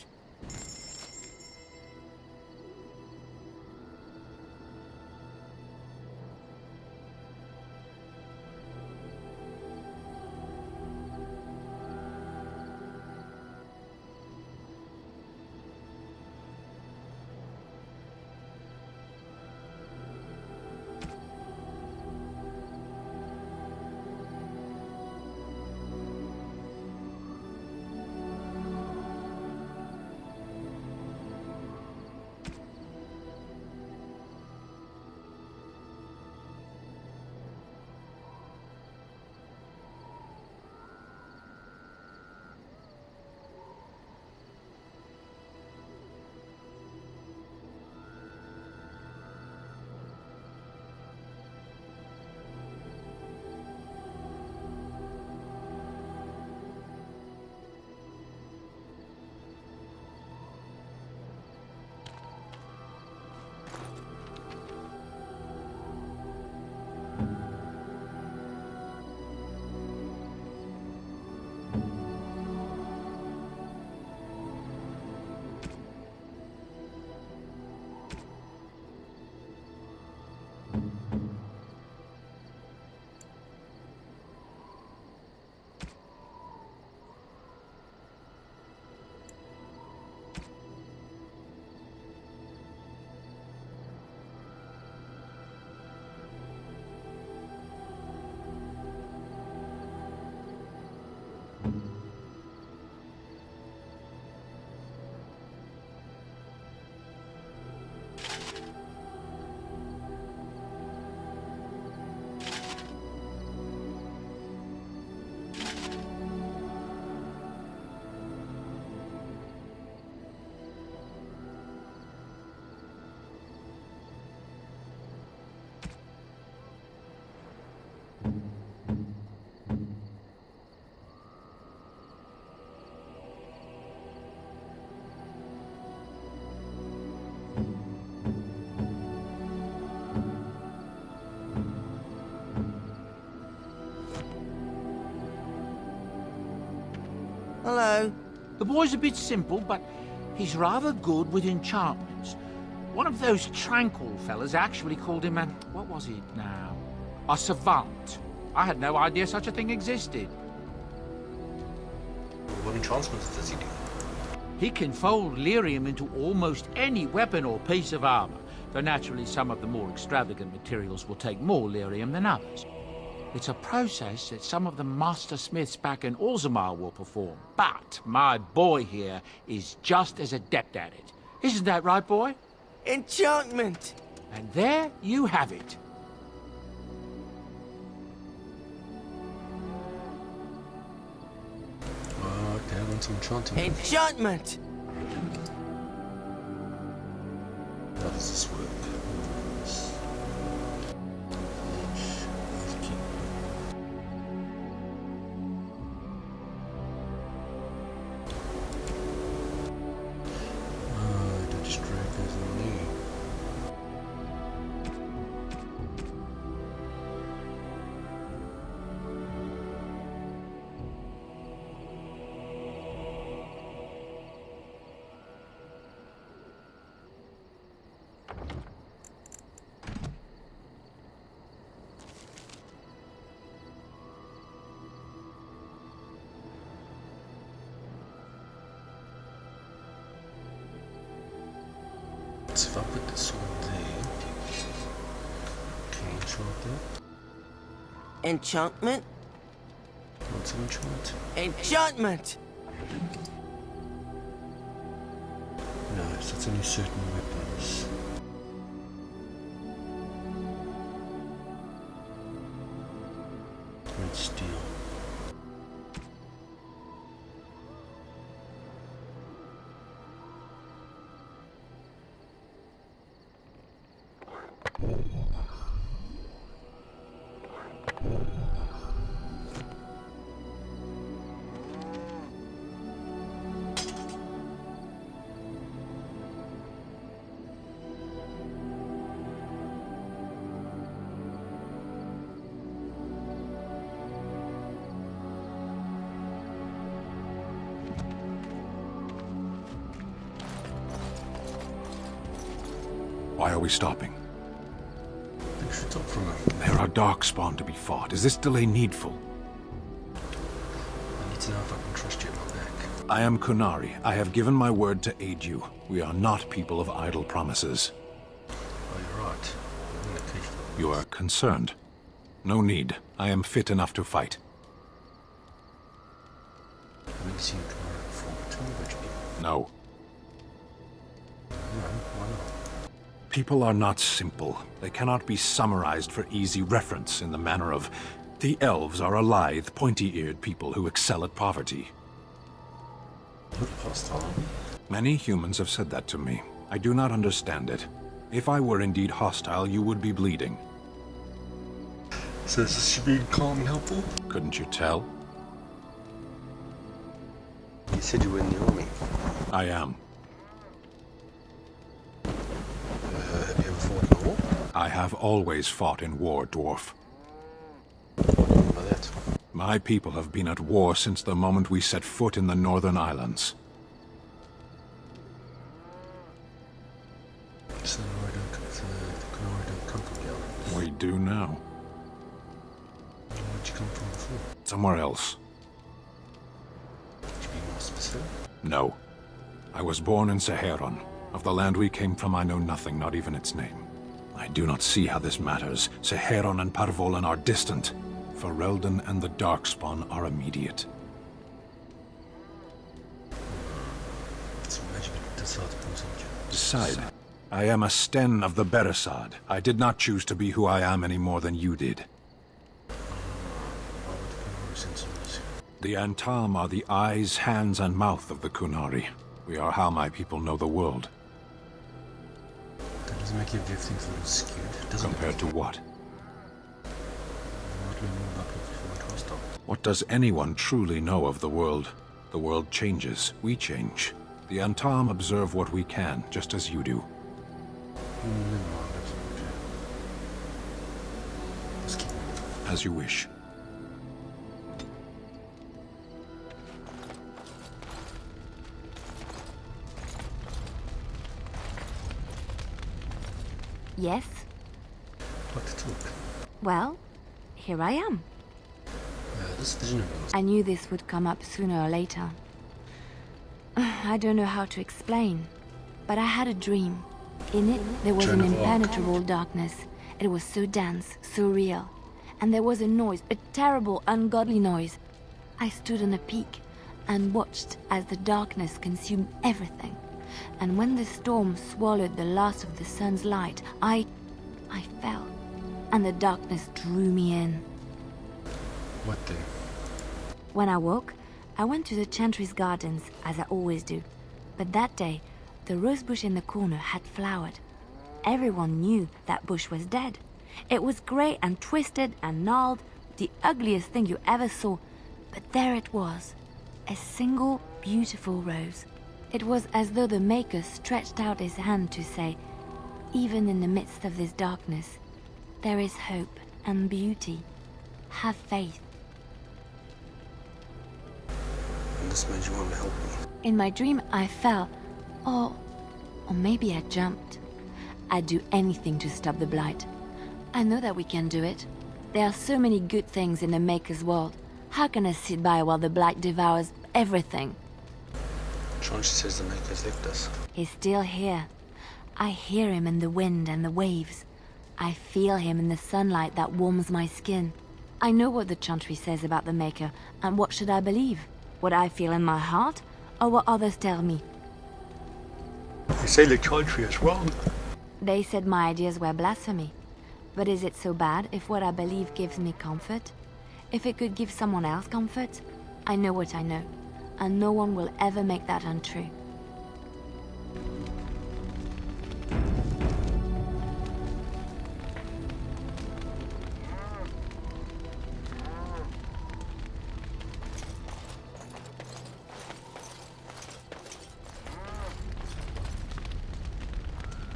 The boy's a bit simple, but he's rather good with enchantments. One of those tranquil fellas actually called him a... what was it now? A savant. I had no idea such a thing existed. What enchantments does he do? He can fold lyrium into almost any weapon or piece of armor, though naturally some of the more extravagant materials will take more lyrium than others. It's a process that some of the master smiths back in Orzammar will perform, but my boy here is just as adept at it. Isn't that right, boy? Enchantment! And there you have it. Okay, I want some enchanting. Enchantment! How does this work? If I put this one there, can you enchant that? Enchantment? Want some enchantment? Enchantment! No, so it's only certain weapons. Red steel. Why are we stopping? We should talk for a moment. There are darkspawn to be fought. Is this delay needful? I need to know if I can trust you at my back. I am Kunari. I have given my word to aid you. We are not people of idle promises. Oh, you're right. I'm in the case. You are concerned. No need. I am fit enough to fight. I've never seen Kunari before. Tell me about your people. No. No, why not? People are not simple. They cannot be summarized for easy reference in the manner of... The elves are a lithe, pointy-eared people who excel at poverty. Look hostile. Many humans have said that to me. I do not understand it. If I were indeed hostile, you would be bleeding. So is this being calm and helpful? Couldn't you tell? You said you were in the army. I am. Have you ever fought in war? I have always fought in war, dwarf. What do you mean by that? My people have been at war since the moment we set foot in the Northern Islands. So the Kunari don't come from the islands? We do now. Where'd you come from before? Somewhere else. Could you be more specific? No. I was born in Seheron. Of the land we came from, I know nothing, not even its name. I do not see how this matters. Seheron and Parvolan are distant. Ferelden and the Darkspawn are immediate. It's magic to decide to consult you. Decide. I am a Sten of the Beresad. I did not choose to be who I am any more than you did. Why would the Kunari send soldiers? The Antam are the eyes, hands, and mouth of the Kunari. We are how my people know the world. That doesn't make you view things a little skewed, does it? Compared to what? What do we know about what you find hostile? What does anyone truly know of the world? The world changes. We change. The Antam observe what we can, just as you do. Never mind, that's okay. Let's keep moving. As you wish. Yes? I'd like to talk. Well, here I am. This vision of yours. I knew this would come up sooner or later. I don't know how to explain, but I had a dream. In it, there was an impenetrable darkness. It was so dense, so real. And there was a noise, a terrible, ungodly noise. I stood on a peak and watched as the darkness consumed everything. And when the storm swallowed the last of the sun's light, I fell. And the darkness drew me in. What then? When I woke, I went to the Chantry's gardens, as I always do. But that day, the rosebush in the corner had flowered. Everyone knew that bush was dead. It was grey and twisted and gnarled, the ugliest thing you ever saw. But there it was, a single beautiful rose. It was as though the Maker stretched out his hand to say, even in the midst of this darkness, there is hope and beauty. Have faith. And this made you want to help me? In my dream, I fell. Or maybe I jumped. I'd do anything to stop the Blight. I know that we can do it. There are so many good things in the Maker's world. How can I sit by while the Blight devours everything? Chauncey says the Maker's left us. He's still here. I hear him in the wind and the waves. I feel him in the sunlight that warms my skin. I know what the Chantry says about the Maker, and what should I believe? What I feel in my heart, or what others tell me? They say the Chantry is wrong. They said my ideas were blasphemy. But is it so bad if what I believe gives me comfort? If it could give someone else comfort? I know what I know, and no one will ever make that untrue.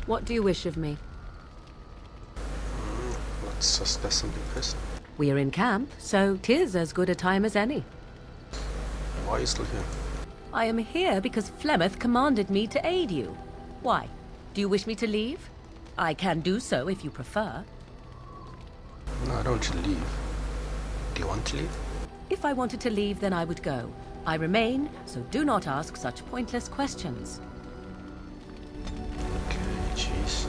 What do you wish of me? Let's discuss something first. We are in camp, so 'tis as good a time as any. Why are you still here? I am here because Flemeth commanded me to aid you. Why? Do you wish me to leave? I can do so if you prefer. No, I don't want you to leave. Do you want to leave? If I wanted to leave, then I would go. I remain, so do not ask such pointless questions. Okay, jeez.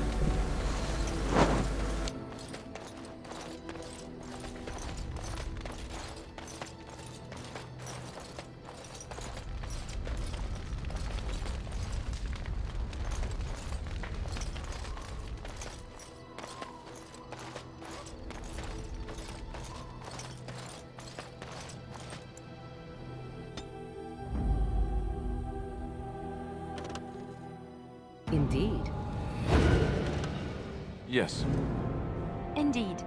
Indeed. Yes. Indeed.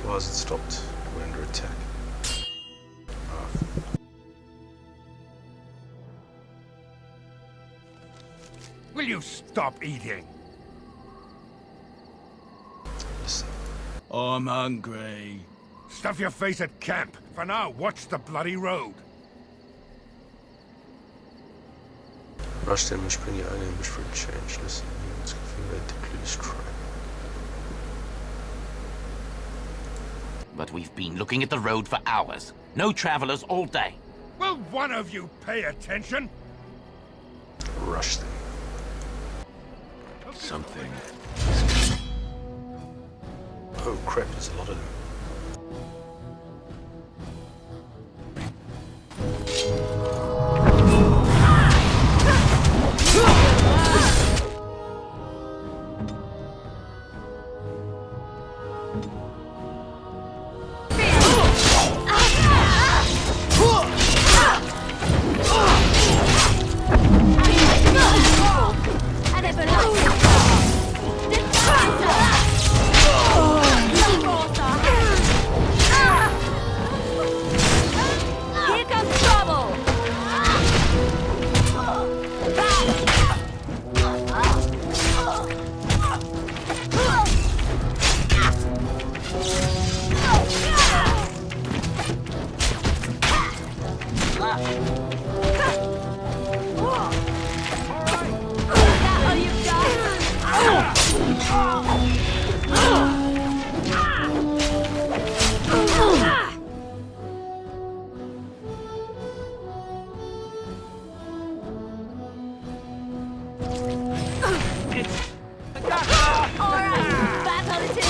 Why has it stopped? We're under attack. Will you stop eating? Listen. I'm hungry. Stuff your face at camp. For now, watch the bloody road. Rush them, bring your own image for a change. Listen, it's configured to clues trap. But we've been looking at the road for hours. No travelers all day. Will one of you pay attention? Rush them. Something. Oh crap, there's a lot of them. Alright, back on the tip.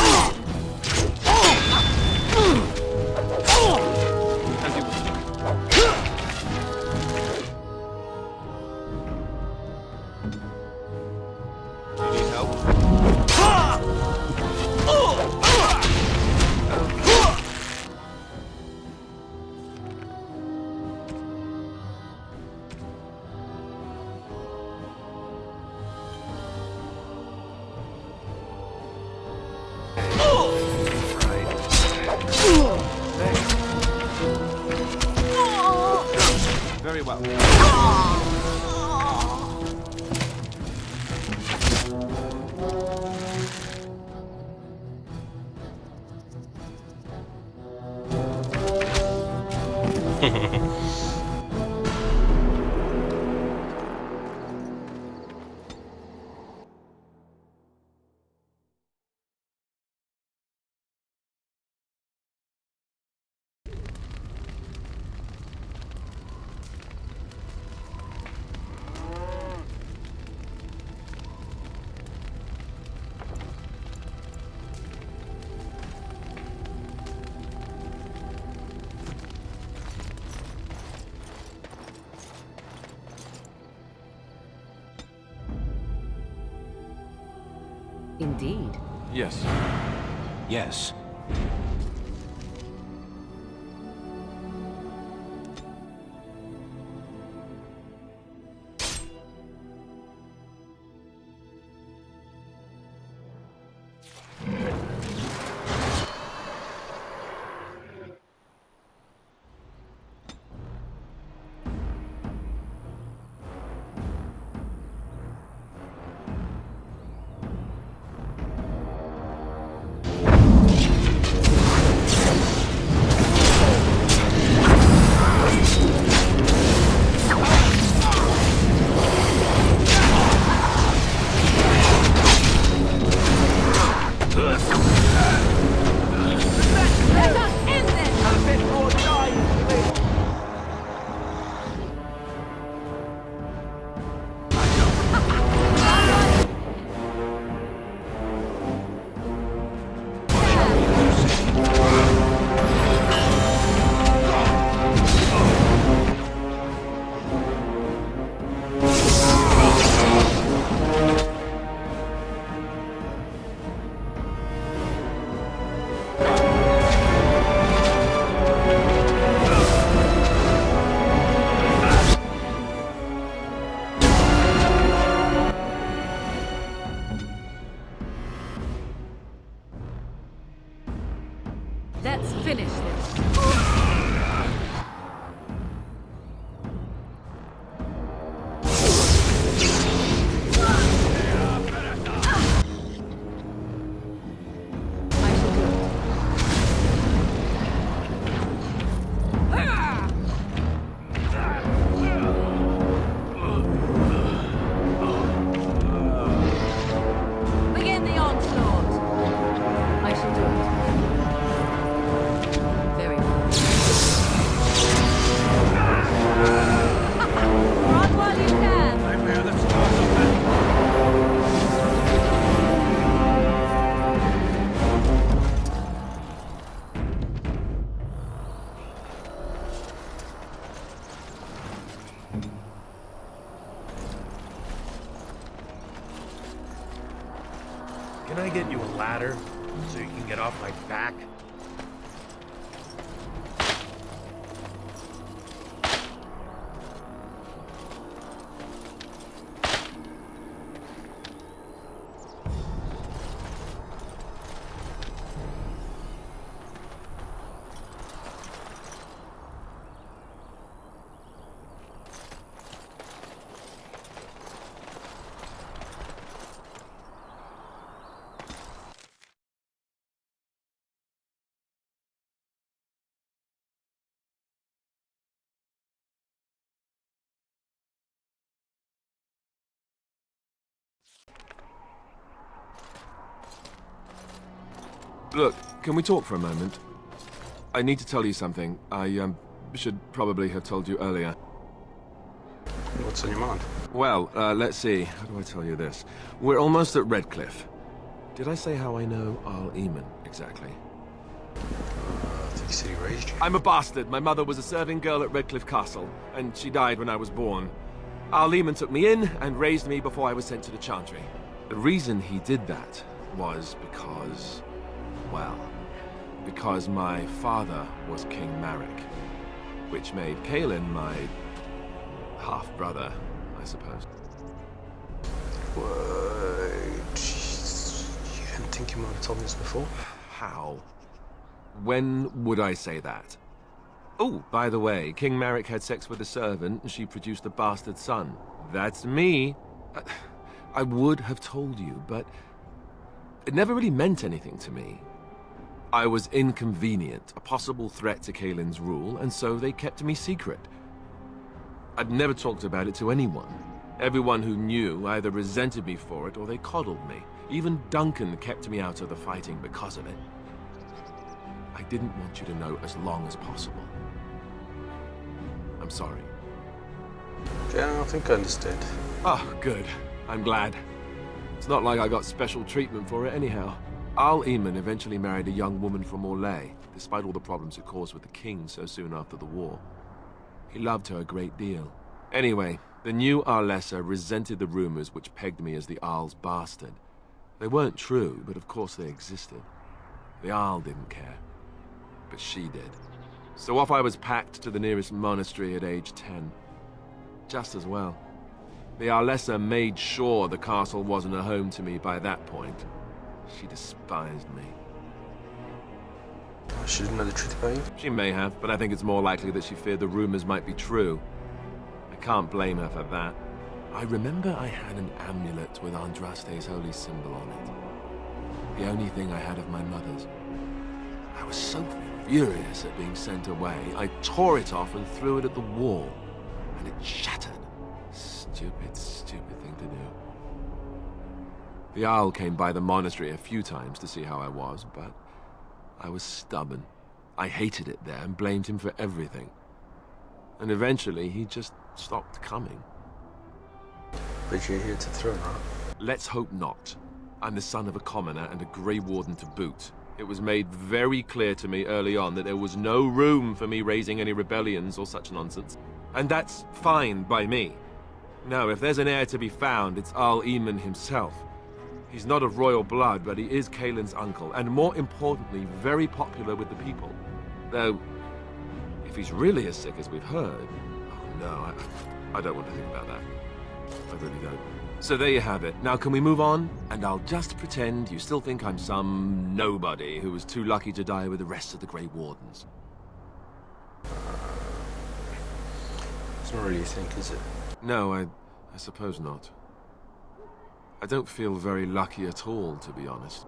Very well. Indeed. Yes. Yes. Let's finish this. Begin the onslaught. I shall do it. Very well. Run while you can. I bear the scars of Can I get you a ladder so you can get off my back? Look, can we talk for a moment? I need to tell you something. I should probably have told you earlier. What What's on your mind? Well, let's see. How do I tell you this? We're almost at Redcliffe. Did I say how I know Arl Eamon exactly? I think you said he raised you. I'm a bastard. My mother was a serving girl at Redcliffe Castle, and she died when I was born. Arl Eamon took me in and raised me before I was sent to the Chantry. The reason he did that was because, well, because my father was King Marek, which made Caelan my half-brother, I suppose. What? You didn't think you might have told me this before? How? When would I say that? Oh, by the way, King Marek had sex with a servant and she produced a bastard son. That's me. I would have told you, but it never really meant anything to me. I was inconvenient, a possible threat to Caelan's rule, and so they kept me secret. I'd never talked about it to anyone. Everyone who knew either resented me for it or they coddled me. Even Duncan kept me out of the fighting because of it. I didn't want you to know as long as possible. I'm sorry. Yeah, I think I understood. Oh, good. I'm glad. It's not like I got special treatment for it anyhow. Arl Eamon eventually married a young woman from Orlais, despite all the problems it caused with the king so soon after the war. He loved her a great deal. Anyway, the new Arlessa resented the rumors which pegged me as the Arl's bastard. They weren't true, but of course they existed. The Arl didn't care, but she did. So off I was packed to the nearest monastery at age 10. Just as well. The Arlessa made sure the castle wasn't a home to me by that point. She despised me. She didn't know the truth about you? She may have, but I think it's more likely that she feared the rumors might be true. I can't blame her for that. I remember I had an amulet with Andraste's holy symbol on it. The only thing I had of my mother's. I was so furious at being sent away, I tore it off and threw it at the wall. And it shattered. Stupid, stupid thing to do. The Owl came by the monastery a few times to see how I was, but I was stubborn. I hated it there and blamed him for everything. And eventually, he just stopped coming. But you're here to throne, right? Let's hope not. I'm the son of a commoner and a Grey Warden to boot. It was made very clear to me early on that there was no room for me raising any rebellions or such nonsense. And that's fine by me. No, if there's an heir to be found, it's Arl Eamon himself. He's not of royal blood, but he is Caelan's uncle, and more importantly, very popular with the people. Though, if he's really as sick as we've heard, oh no, I don't want to think about that. I really don't. So there you have it. Now can we move on? And I'll just pretend you still think I'm some nobody who was too lucky to die with the rest of the Grey Wardens. It's not really a thing, is it? No, I suppose not. I don't feel very lucky at all, to be honest.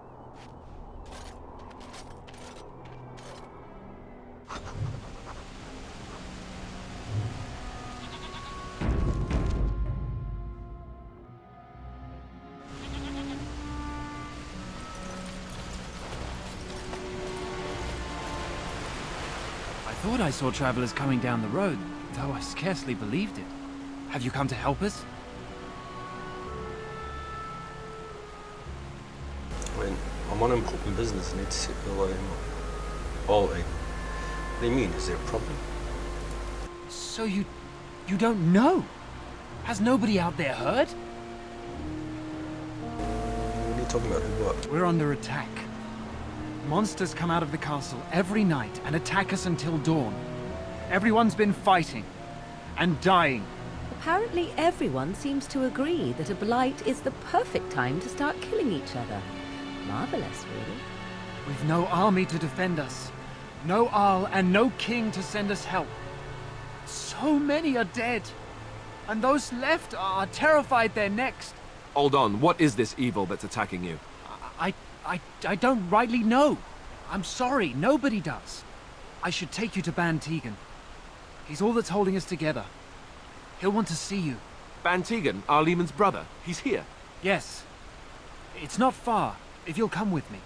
I thought I saw travelers coming down the road, though I scarcely believed it. Have you come to help us? I'm on important business. I need to see Bill What do you mean? Is there a problem? So you don't know? Has nobody out there heard? What are you talking about? What? We're under attack. Monsters come out of the castle every night and attack us until dawn. Everyone's been fighting and dying. Apparently everyone seems to agree that a blight is the perfect time to start killing each other. Marvelous, really. We've no army to defend us. No Arl and no king to send us help. So many are dead. And those left are terrified they're next. Hold on, what is this evil that's attacking you? I don't rightly know. I'm sorry, nobody does. I should take you to Ban Tegan. He's all that's holding us together. He'll want to see you. Ban Tegan, Arl Eamon's brother. He's here. Yes. It's not far, if you'll come with me.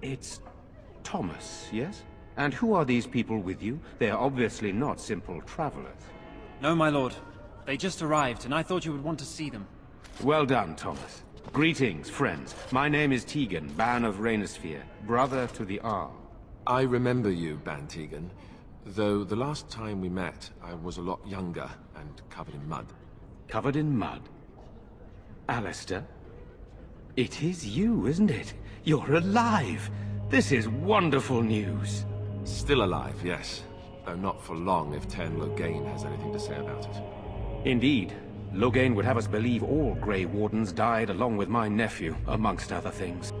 It's Thomas, yes? And who are these people with you? They are obviously not simple travelers. No, my lord. They just arrived, and I thought you would want to see them. Well done, Thomas. Greetings, friends. My name is Tegan, Ban of Rainersphere, brother to the Arl. I remember you, Ban Tegan. Though the last time we met, I was a lot younger and covered in mud. Covered in mud? Alistair? It is you, isn't it? You're alive! This is wonderful news. Still alive, yes. Though not for long if Ten Loghain has anything to say about it. Indeed. Loghain would have us believe all Grey Wardens died along with my nephew, amongst other things.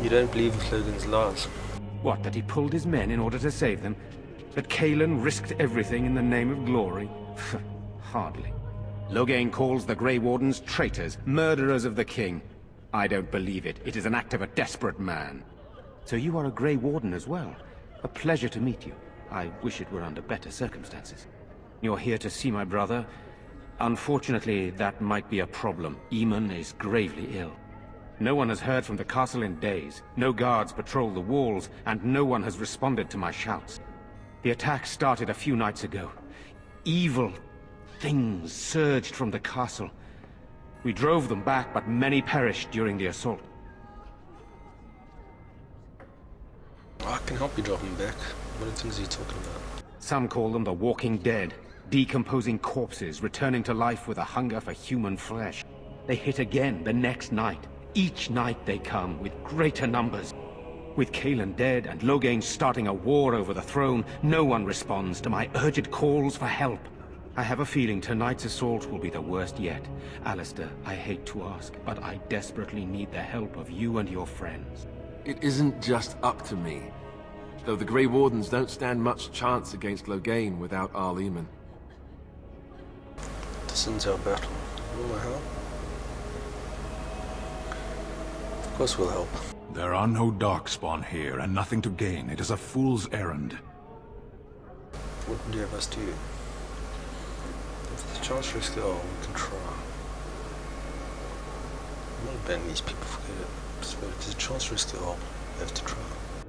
You don't believe Loghain's lies? What, that he pulled his men in order to save them? That Cailan risked everything in the name of glory? Hardly. Loghain calls the Grey Wardens traitors, murderers of the king. I don't believe it. It is an act of a desperate man. So you are a Grey Warden as well. A pleasure to meet you. I wish it were under better circumstances. You're here to see my brother. Unfortunately, that might be a problem. Eamon is gravely ill. No one has heard from the castle in days. No guards patrol the walls, and no one has responded to my shouts. The attack started a few nights ago. Evil things surged from the castle. We drove them back, but many perished during the assault. I can help you drop them back. What things are you talking about? Some call them the Walking Dead. Decomposing corpses, returning to life with a hunger for human flesh. They hit again the next night. Each night they come, with greater numbers. With Cailan dead and Loghain starting a war over the throne, no one responds to my urgent calls for help. I have a feeling tonight's assault will be the worst yet. Alistair, I hate to ask, but I desperately need the help of you and your friends. It isn't just up to me. Though the Grey Wardens don't stand much chance against Loghain without Arl Eamon. This isn't our battle. You want help? Of course we'll help. There are no Darkspawn here, and nothing to gain. It is a fool's errand. What would you have us do? If there's a chance to risk it all, we can try. I'm not abandoning these people, forget it. Just if there's a chance to risk it all, we have to try.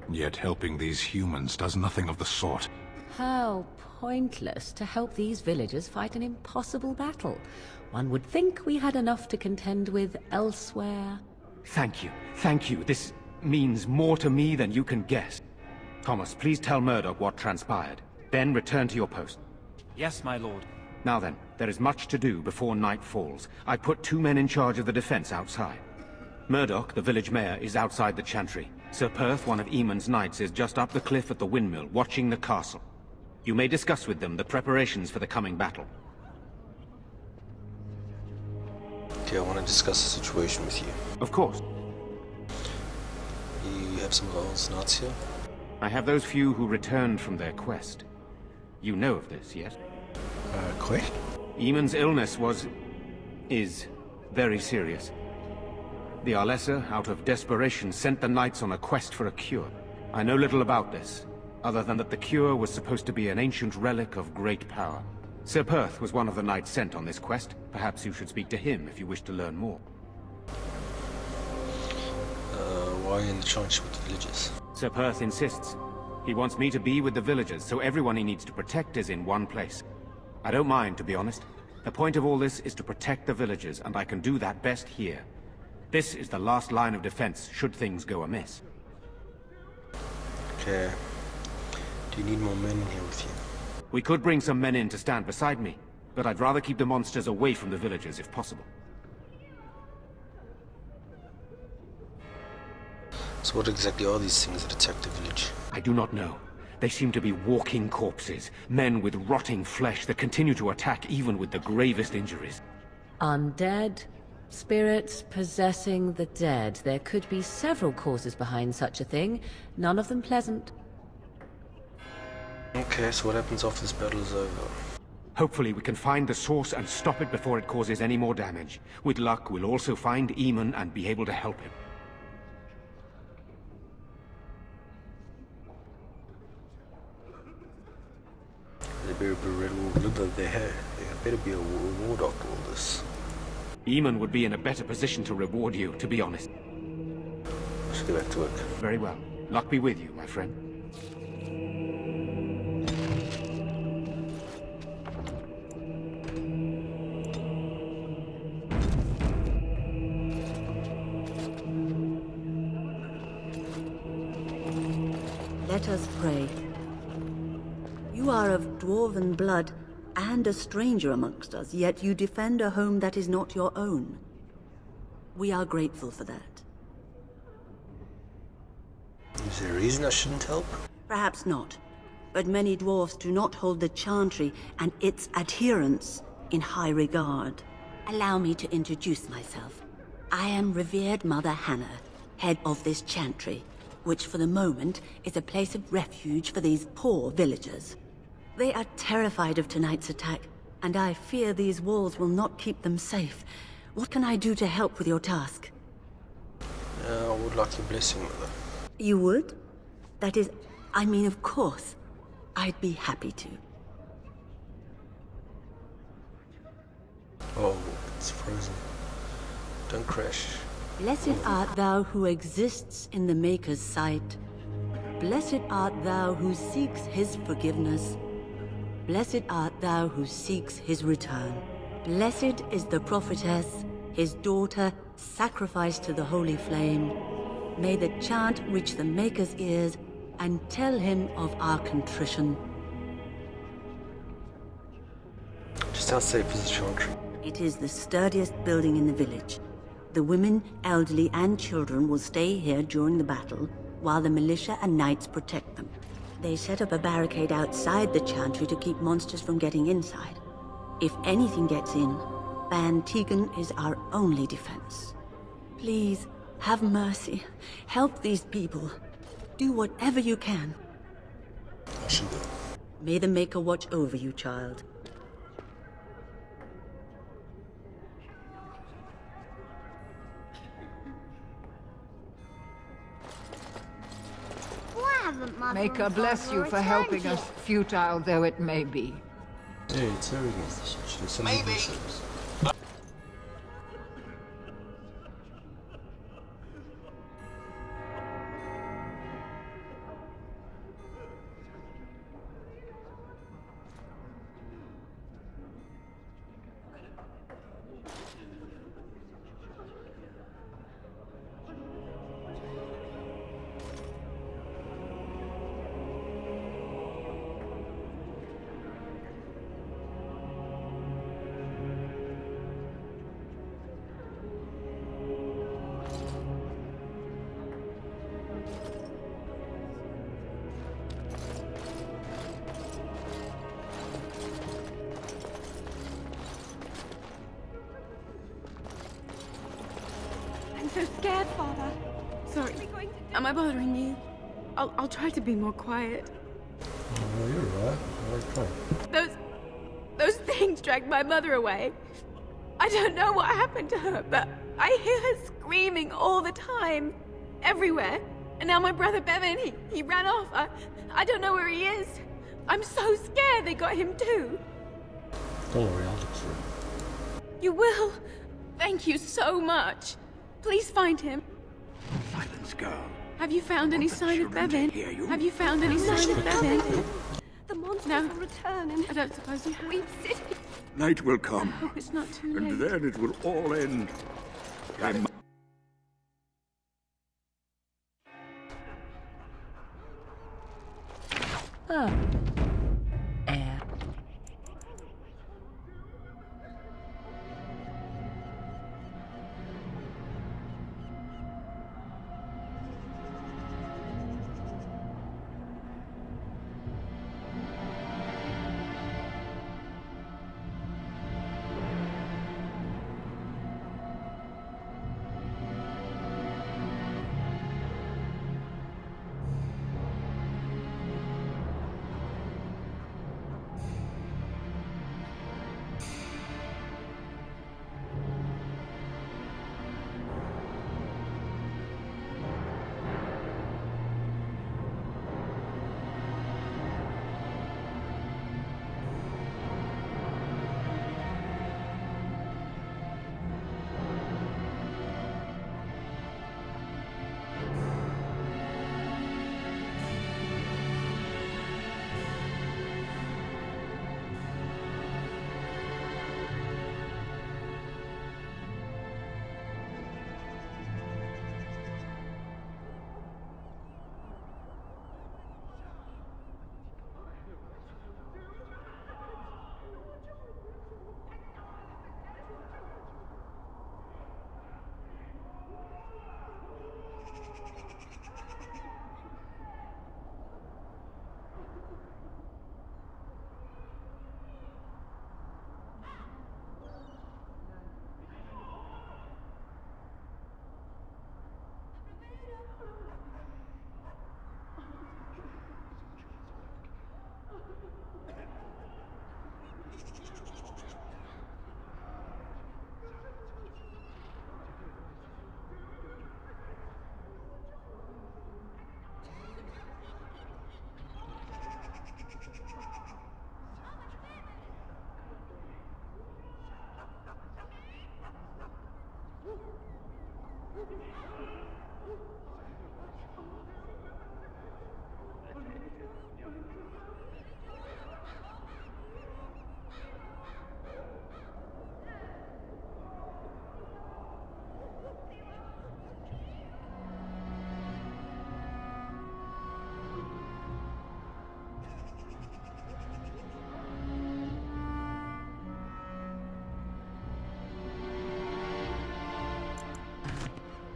Yet helping these humans does nothing of the sort. How pointless to help these villagers fight an impossible battle. One would think we had enough to contend with elsewhere. Thank you. Thank you. This means more to me than you can guess. Thomas, please tell Murdoch what transpired. Then return to your post. Yes, my lord. Now then, there is much to do before night falls. I put 2 men in charge of the defense outside. Murdoch, the village mayor, is outside the chantry. Sir Perth, one of Eamon's knights, is just up the cliff at the windmill, watching the castle. You may discuss with them the preparations for the coming battle. Okay, I want to discuss the situation with you. Of course. You have some of Earl's knights here? I have those few who returned from their quest. You know of this, yes? Quest? Eamon's illness is very serious. The Arlessa, out of desperation, sent the knights on a quest for a cure. I know little about this, other than that the cure was supposed to be an ancient relic of great power. Sir Perth was one of the knights sent on this quest. Perhaps you should speak to him if you wish to learn more. Why in the chantry with the villagers? Sir Perth insists. He wants me to be with the villagers, so everyone he needs to protect is in one place. I don't mind, to be honest. The point of all this is to protect the villagers, and I can do that best here. This is the last line of defense, should things go amiss. Okay. Do you need more men in here with you? We could bring some men in to stand beside me, but I'd rather keep the monsters away from the villagers if possible. So what exactly are these things that attack the village? I do not know. They seem to be walking corpses, men with rotting flesh that continue to attack even with the gravest injuries. Undead? Spirits possessing the dead. There could be several causes behind such a thing, none of them pleasant. Okay, so what happens after this battle is over? Hopefully we can find the source and stop it before it causes any more damage. With luck, we'll also find Eamon and be able to help him. There better be a reward after all this. Eamon would be in a better position to reward you, to be honest. should get back to work. Very well. Luck be with you, my friend. Let us pray. You are of dwarven blood and a stranger amongst us, yet you defend a home that is not your own. We are grateful for that. Is there a reason I shouldn't help? Perhaps not, but many dwarves do not hold the Chantry and its adherents in high regard. Allow me to introduce myself. I am revered Mother Hannah, head of this Chantry, which for the moment is a place of refuge for these poor villagers. They are terrified of tonight's attack, and I fear these walls will not keep them safe. What can I do to help with your task? I would like your blessing, Mother. You would? That is, I mean, of course. I'd be happy to. Oh, it's frozen. Don't crash. Blessed art thou who exists in the Maker's sight. Blessed art thou who seeks his forgiveness. Blessed art thou who seeks his return. Blessed is the prophetess, his daughter, sacrificed to the holy flame. May the chant reach the Maker's ears and tell him of our contrition. Just how safe is the Chantry? It is the sturdiest building in the village. The women, elderly, and children will stay here during the battle, while the militia and knights protect them. They set up a barricade outside the Chantry to keep monsters from getting inside. If anything gets in, Ban Tegan is our only defense. Please, have mercy. Help these people. Do whatever you can. I should do. May the Maker watch over you, child. Maker bless you for helping us, futile though it may be. Hey, it's her again. Should have maybe. I'm so scared, Father. Sorry. Am I bothering you? I'll try to be more quiet. No, you're right. Alright, Those things dragged my mother away. I don't know what happened to her, but I hear her screaming all the time. Everywhere. And now my brother Bevan, he ran off. I don't know where he is. I'm so scared they got him too. Don't worry, I'll look for him. You will? Thank you so much. Please find him. Silence, girl. Have you found any sign of Bevan? Have you found any sign of Bevan? The monsters No. will return and I don't suppose you have. Weep City. Night will come, I hope it's not too late. and then it will all end. Ah. Air.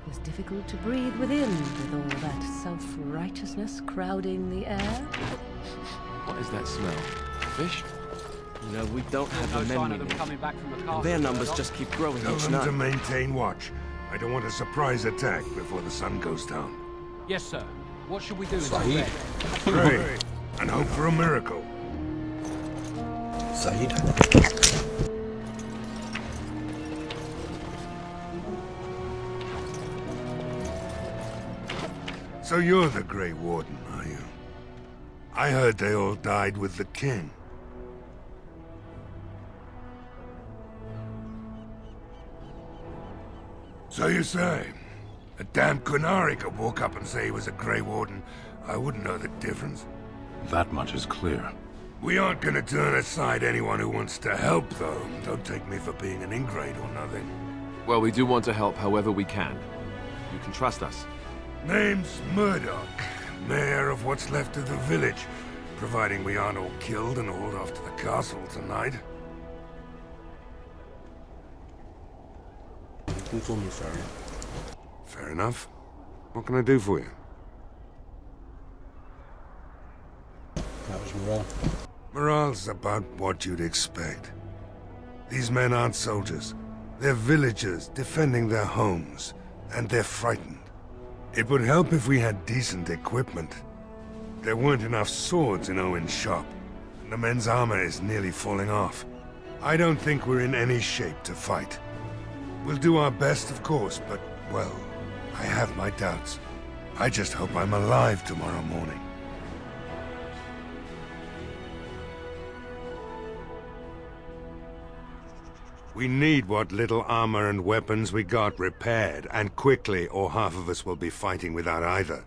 It was difficult to breathe within with all that self-righteousness crowding the air. What is that smell? Fish? You know, we don't have the men we need. And their numbers just keep growing Tell each them night. to maintain watch. I don't want a surprise attack before the sun goes down. Yes, sir. What should we do until Sahid. then? Pray and hope for a miracle. Sahid. So you're the Grey Warden, are you? I heard they all died with the king. So you say? A damn Qunari could walk up and say he was a Grey Warden. I wouldn't know the difference. That much is clear. We aren't gonna turn aside anyone who wants to help, though. Don't take me for being an ingrate or nothing. Well, we do want to help however we can. You can trust us. Name's Murdoch, mayor of what's left of the village, providing we aren't all killed and hauled off to the castle tonight. You told me fair. Fair enough. What can I do for you? That was morale. Morale's about what you'd expect. These men aren't soldiers. They're villagers defending their homes, and they're frightened. It would help if we had decent equipment. There weren't enough swords in Owen's shop, and the men's armor is nearly falling off. I don't think we're in any shape to fight. We'll do our best, of course, but, well, I have my doubts. I just hope I'm alive tomorrow morning. We need what little armor and weapons we got repaired, and quickly, or half of us will be fighting without either.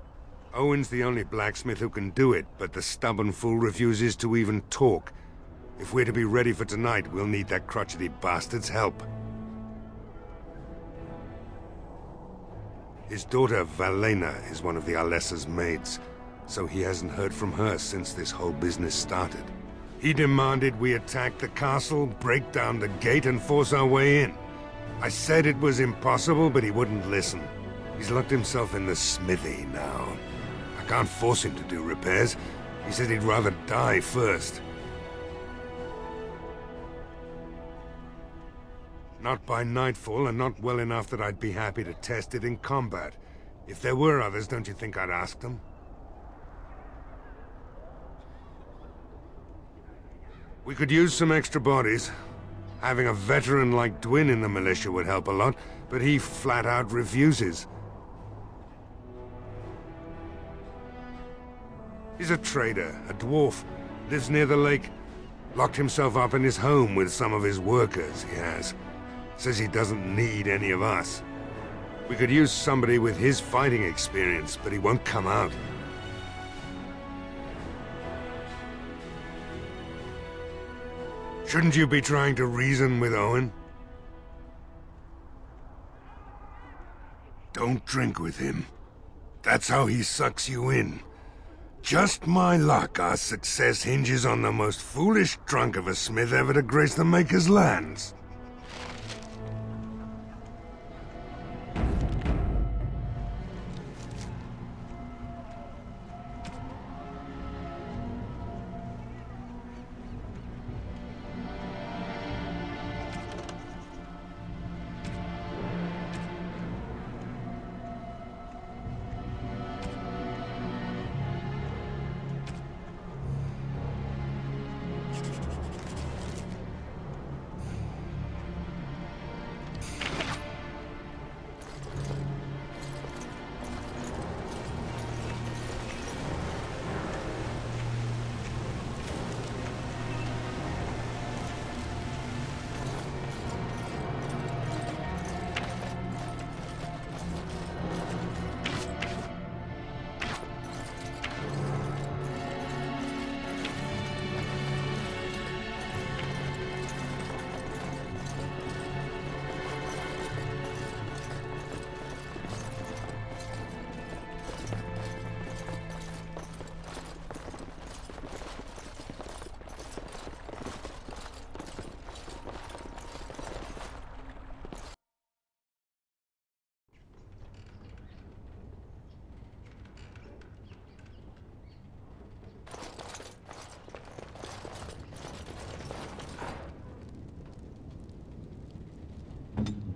Owen's the only blacksmith who can do it, but the stubborn fool refuses to even talk. If we're to be ready for tonight, we'll need that crotchety bastard's help. His daughter, Valena, is one of the Alessa's maids, so he hasn't heard from her since this whole business started. He demanded we attack the castle, break down the gate, and force our way in. I said it was impossible, but he wouldn't listen. He's locked himself in the smithy now. I can't force him to do repairs. He said he'd rather die first. Not by nightfall, and not well enough that I'd be happy to test it in combat. If there were others, don't you think I'd ask them? We could use some extra bodies. Having a veteran like Dwyn in the militia would help a lot, but he flat out refuses. He's a trader, a dwarf, lives near the lake. Locked himself up in his home with some of his workers, he has. Says he doesn't need any of us. We could use somebody with his fighting experience, but he won't come out. Shouldn't you be trying to reason with Owen? Don't drink with him. That's how he sucks you in. Just my luck, our success hinges on the most foolish drunk of a smith ever to grace the Maker's lands.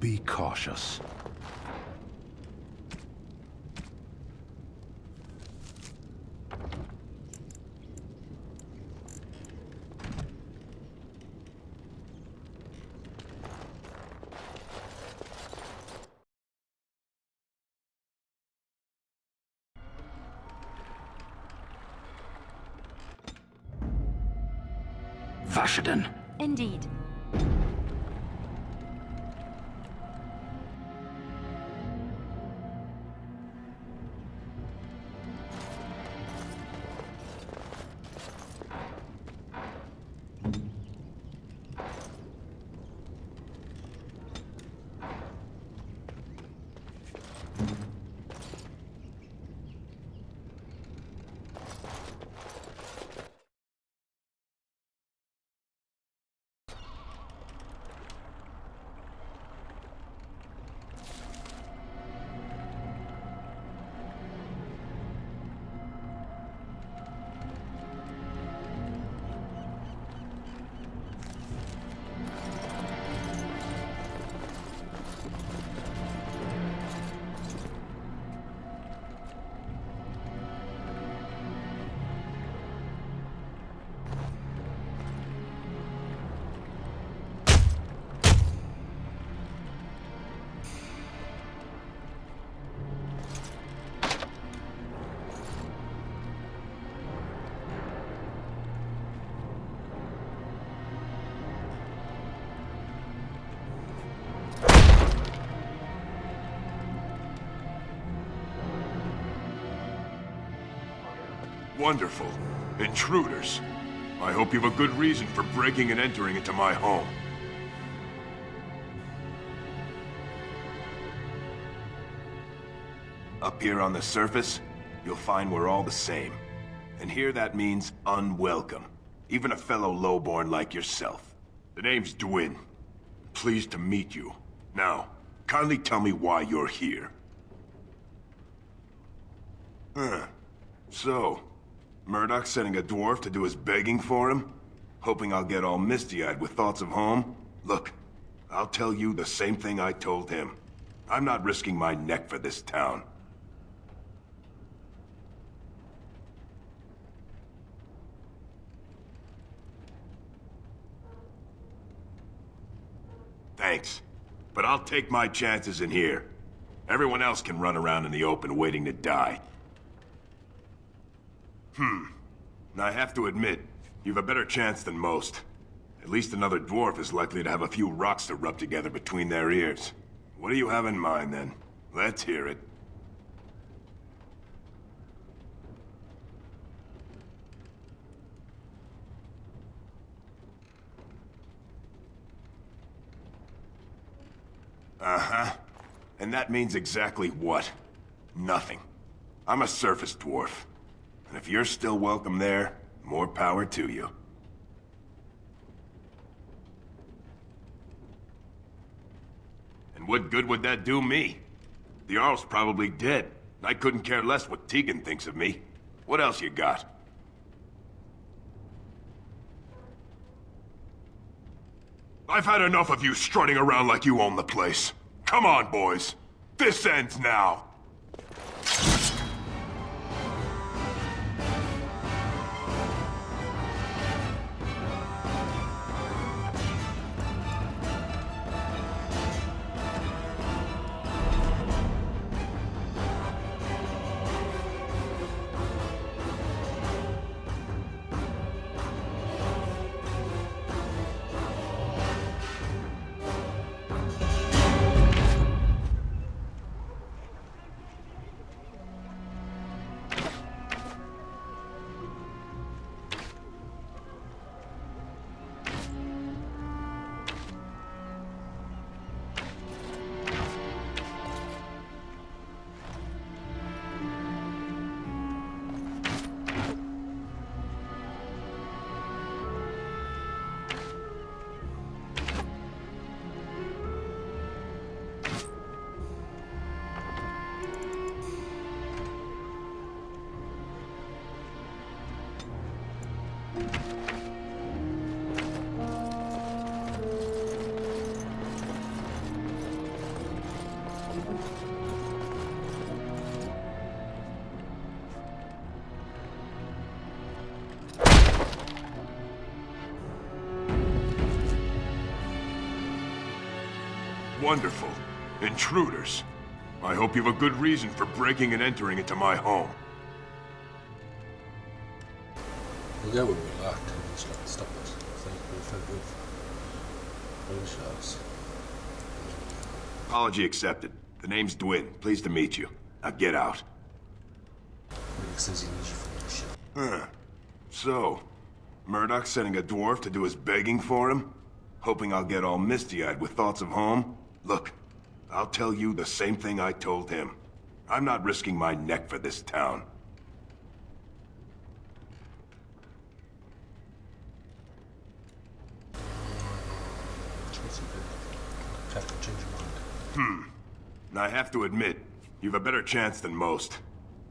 Be cautious. Vashaden. Indeed. Wonderful. Intruders. I hope you have a good reason for breaking and entering into my home. Up here on the surface, you'll find we're all the same. And here that means unwelcome. Even a fellow lowborn like yourself. The name's Dwyn. Pleased to meet you. Now, kindly tell me why you're here. So, Murdoch's sending a dwarf to do his begging for him? Hoping I'll get all misty-eyed with thoughts of home? Look, I'll tell you the same thing I told him. I'm not risking my neck for this town. Thanks, but I'll take my chances in here. Everyone else can run around in the open waiting to die. I have to admit, you've a better chance than most. At least another dwarf is likely to have a few rocks to rub together between their ears. What do you have in mind, then? Let's hear it. Uh-huh. And that means exactly what? Nothing. I'm a surface dwarf. And if you're still welcome there, more power to you. And what good would that do me? The Jarl's probably dead. I couldn't care less what Tegan thinks of me. What else you got? I've had enough of you strutting around like you own the place. Come on, boys. This ends now. Wonderful. Intruders. I hope you have a good reason for breaking and entering into my home. We'll go when we like, and it's not stop us. So we're so good. Shots. Apology accepted. The name's Dwin. Pleased to meet you. Now get out. Huh. So, Murdoch's sending a dwarf to do his begging for him? Hoping I'll get all misty-eyed with thoughts of home? Look, I'll tell you the same thing I told him. I'm not risking my neck for this town. I have to admit, you've a better chance than most.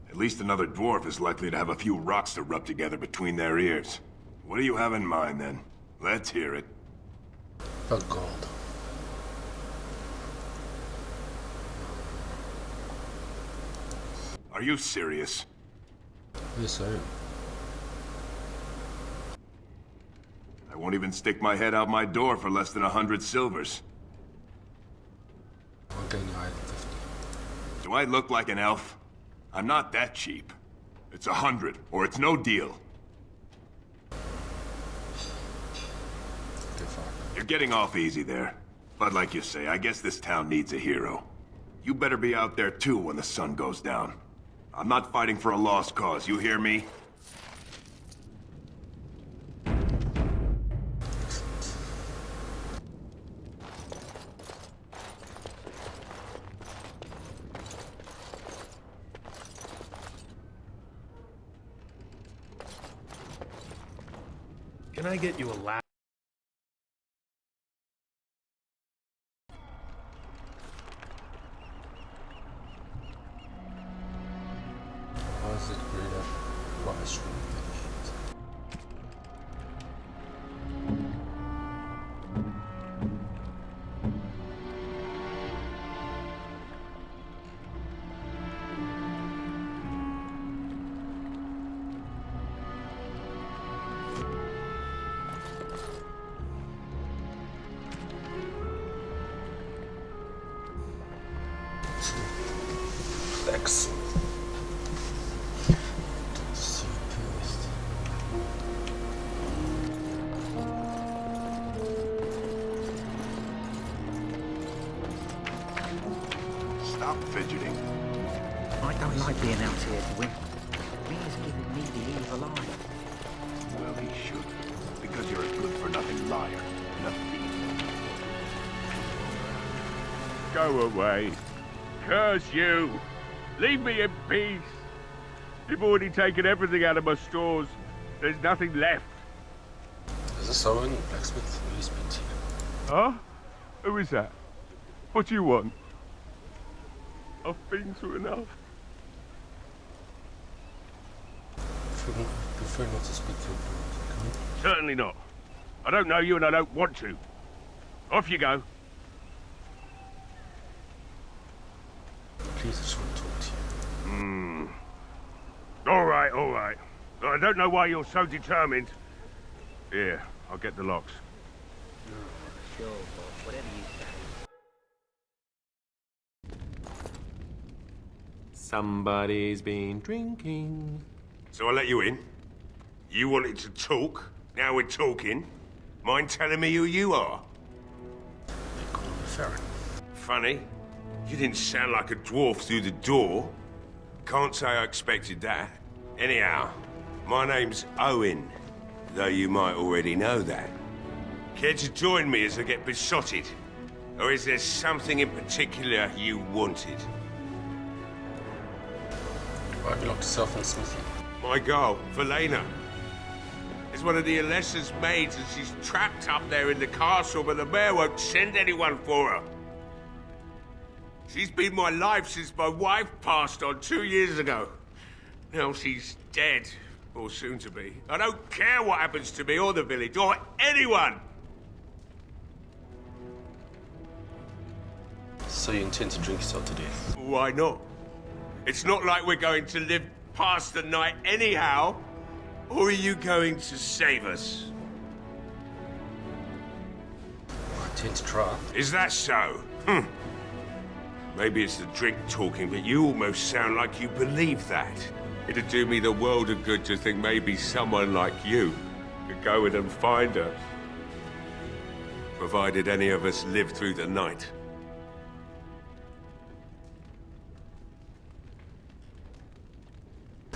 At least another dwarf is likely to have a few rocks to rub together between their ears. What do you have in mind, then? Let's hear it. For gold. Are you serious? Yes, I am. I won't even stick my head out my door for less than 100 silvers. I'll gain you 50. Do I look like an elf? I'm not that cheap. It's 100, or it's no deal. You're getting off easy there. But like you say, I guess this town needs a hero. You better be out there too when the sun goes down. I'm not fighting for a lost cause, you hear me? Can I get you a ladder? Why is it greater? Why is it Excellent. Stop fidgeting. I don't like being out here, Dwin. Rea's giving me the evil eye. Well, he should. Because you're a good-for-nothing liar and a thief. Go away. Curse you! Leave me in peace! You've already taken everything out of my stores. There's nothing left. Is this Owen, blacksmith? Will you speak to you? Huh? Who is that? What do you want? I've been through enough. Prefer not to speak to him. Certainly not. I don't know you and I don't want to. Off you go. Please, I just want to talk to you. All right, all right. I don't know why you're so determined. Here, I'll get the locks. Sure, boss. Whatever you say. Somebody's been drinking. So I let you in. You wanted to talk. Now we're talking. Mind telling me who you are? They call me Farron. Funny. You didn't sound like a dwarf through the door. Can't say I expected that. Anyhow, my name's Owen, though you might already know that. Care to join me as I get besotted? Or is there something in particular you wanted? I belong to Self and Smithy. My girl, Valena. Is one of the Alessa's maids and she's trapped up there in the castle, but the mayor won't send anyone for her. She's been my life since my wife passed on 2 years ago. Now she's dead, or soon to be. I don't care what happens to me or the village, or anyone! So you intend to drink yourself to death? Why not? It's not like we're going to live past the night anyhow. Or are you going to save us? I intend to try. Is that so? Maybe it's the drink talking, but you almost sound like you believe that. It'd do me the world of good to think maybe someone like you could go in and find her. Provided any of us live through the night.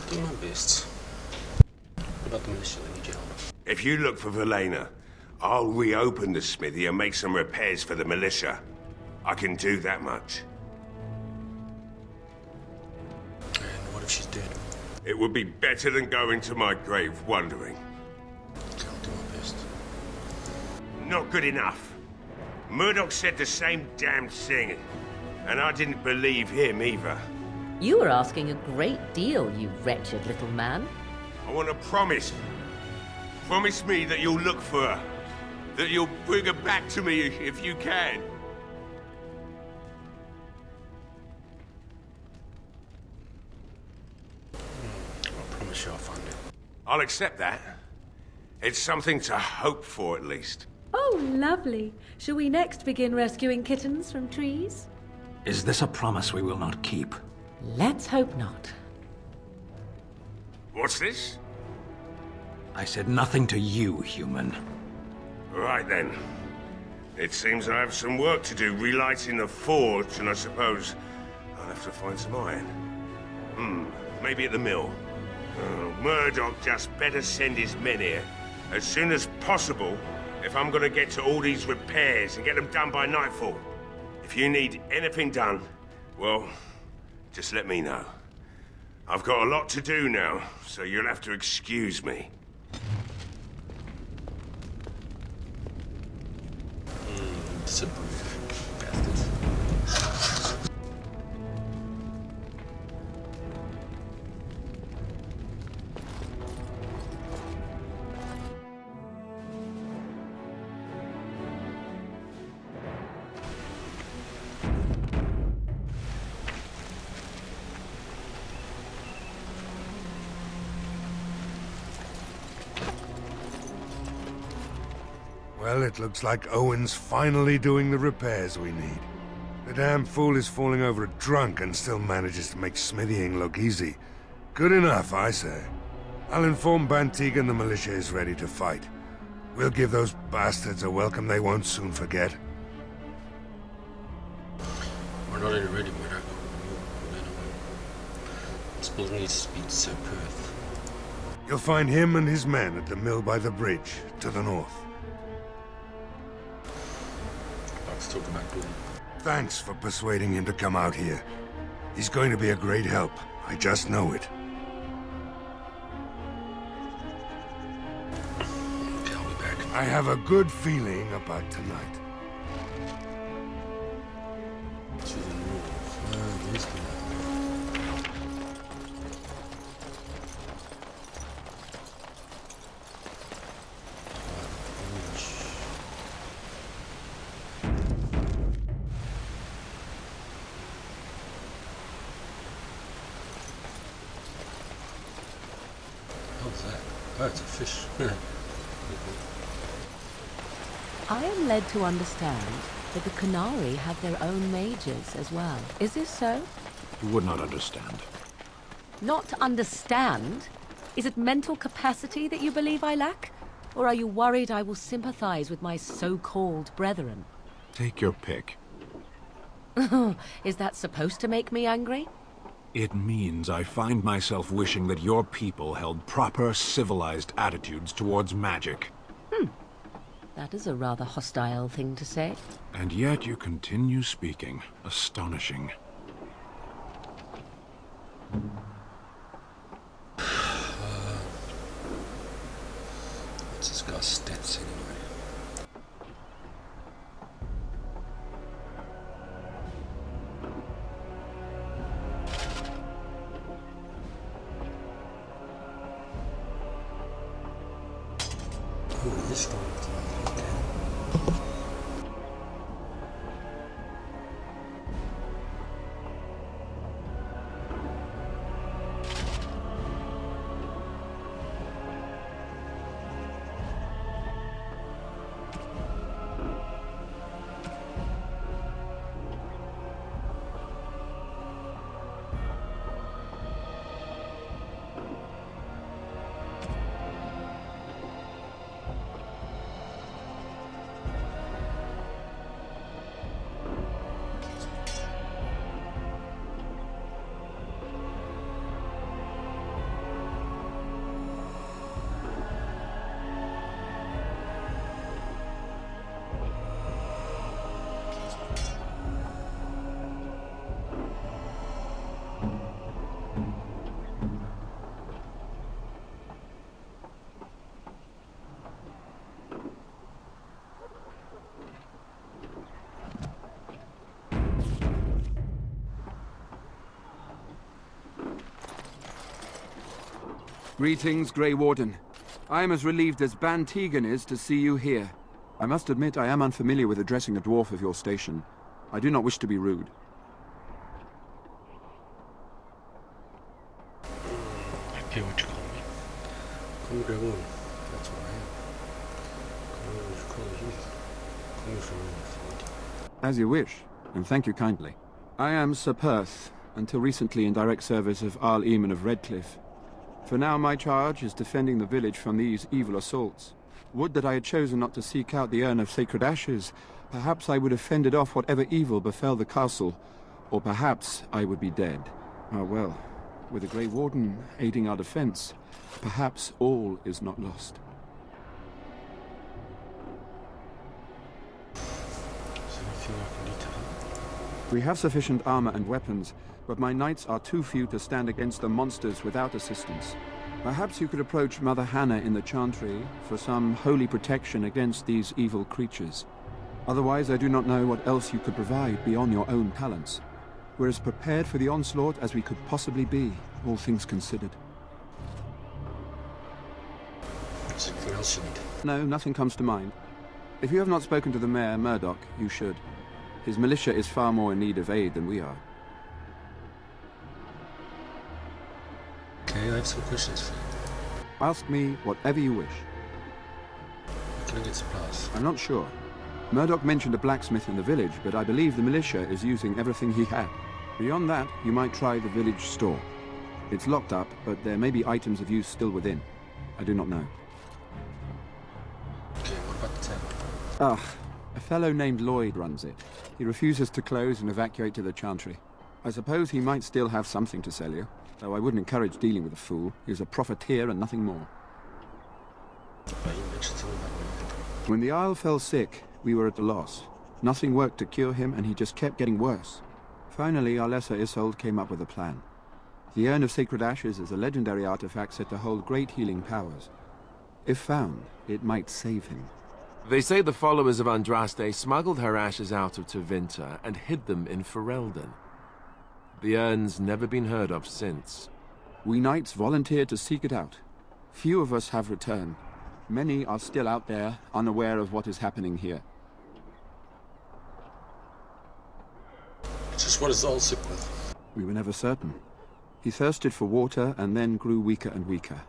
Do my best. What about the militia? I need your help. If you look for Velena, I'll reopen the smithy and make some repairs for the militia. I can do that much. And what if she's dead? It would be better than going to my grave wondering. I'll do my best. Not good enough. Murdoch said the same damn thing, and I didn't believe him either. You were asking a great deal, you wretched little man. I want a promise. Promise me that you'll look for her. That you'll bring her back to me if you can. I promise you I'll find it. I'll accept that. It's something to hope for, at least. Oh, lovely. Shall we next begin rescuing kittens from trees? Is this a promise we will not keep? Let's hope not. What's this? I said nothing to you, human. Right then. It seems I have some work to do relighting the forge, and I suppose I'll have to find some iron. Maybe at the mill. Oh, Murdoch just better send his men here as soon as possible if I'm gonna get to all these repairs and get them done by nightfall. If you need anything done, well, just let me know. I've got a lot to do now, so you'll have to excuse me. Disapprove, bastards. Well, it looks like Owen's finally doing the repairs we need. The damn fool is falling over drunk and still manages to make smithying look easy. Good enough, I say. I'll inform Bantigan the militia is ready to fight. We'll give those bastards a welcome they won't soon forget. We're not already ready, Murdoch. This building needs speed to Sir Perth. You'll find him and his men at the mill by the bridge, to the north. Let's talk about Doom. Thanks for persuading him to come out here. He's going to be a great help. I just know it. Okay, I'll be back. I have a good feeling about tonight. To the north. Where is the north? What's that? Oh, it's a fish. I am led to understand that the Qunari have their own mages as well. Is this so? You would not understand. Not understand? Is it mental capacity that you believe I lack? Or are you worried I will sympathize with my so-called brethren? Take your pick. Is that supposed to make me angry? It means I find myself wishing that your people held proper, civilized attitudes towards magic. That is a rather hostile thing to say. And yet you continue speaking. Astonishing. What's this guy's stats anyway? Oh, this one. Greetings, Grey Warden. I am as relieved as Ban Tegan is to see you here. I must admit I am unfamiliar with addressing a dwarf of your station. I do not wish to be rude. I care what you call me. Call me Grey Warden. That's what I am. Call me what you call you. Call me from anything. As you wish, and thank you kindly. I am Sir Perth, until recently in direct service of Arl Eamon of Redcliffe. For now my charge is defending the village from these evil assaults. Would that I had chosen not to seek out the urn of sacred ashes. Perhaps I would have fended off whatever evil befell the castle, or perhaps I would be dead. Ah well, with the Grey Warden aiding our defense, perhaps all is not lost. We have sufficient armor and weapons, but my knights are too few to stand against the monsters without assistance. Perhaps you could approach Mother Hannah in the Chantry for some holy protection against these evil creatures. Otherwise, I do not know what else you could provide beyond your own talents. We're as prepared for the onslaught as we could possibly be, all things considered. Is there anything else you need? No, nothing comes to mind. If you have not spoken to the Mayor, Murdoch, you should. His militia is far more in need of aid than we are. Okay, I have some questions for you. Ask me whatever you wish. Where can I get supplies? I'm not sure. Murdoch mentioned a blacksmith in the village, but I believe the militia is using everything he had. Beyond that, you might try the village store. It's locked up, but there may be items of use still within. I do not know. Okay, what about the town? Ah, a fellow named Lloyd runs it. He refuses to close and evacuate to the Chantry. I suppose he might still have something to sell you, though I wouldn't encourage dealing with a fool. He's a profiteer and nothing more. Well, you mentioned something about Lloyd. When the Isle fell sick, we were at a loss. Nothing worked to cure him, and he just kept getting worse. Finally, our lesser Isolde came up with a plan. The Urn of Sacred Ashes is a legendary artifact said to hold great healing powers. If found, it might save him. They say the followers of Andraste smuggled her ashes out of Tevinter and hid them in Ferelden. The urn's never been heard of since. We knights volunteered to seek it out. Few of us have returned. Many are still out there, unaware of what is happening here. Just what is all sick with? We were never certain. He thirsted for water and then grew weaker and weaker.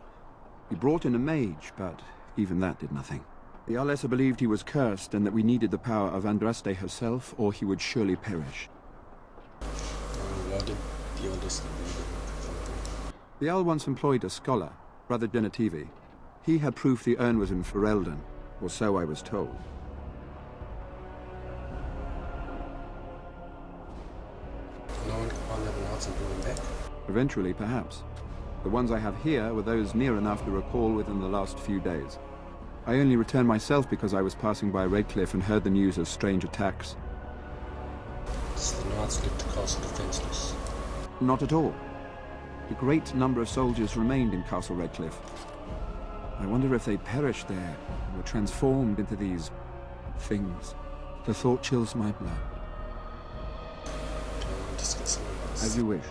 We brought in a mage, but even that did nothing. The Alessa believed he was cursed and that we needed the power of Andraste herself, or he would surely perish. Why did the eldest The Owl once employed a scholar, Brother Genetivi. He had proof the urn was in Ferelden, or so I was told. No one can find them out and bring them back? Eventually, perhaps. The ones I have here were those near enough to recall within the last few days. I only returned myself because I was passing by Redcliffe and heard the news of strange attacks. So the Knights looked to Castle defenseless? Not at all. A great number of soldiers remained in Castle Redcliffe. I wonder if they perished there, or were transformed into these things. The thought chills my blood. Do you want to discuss something else? As you wish.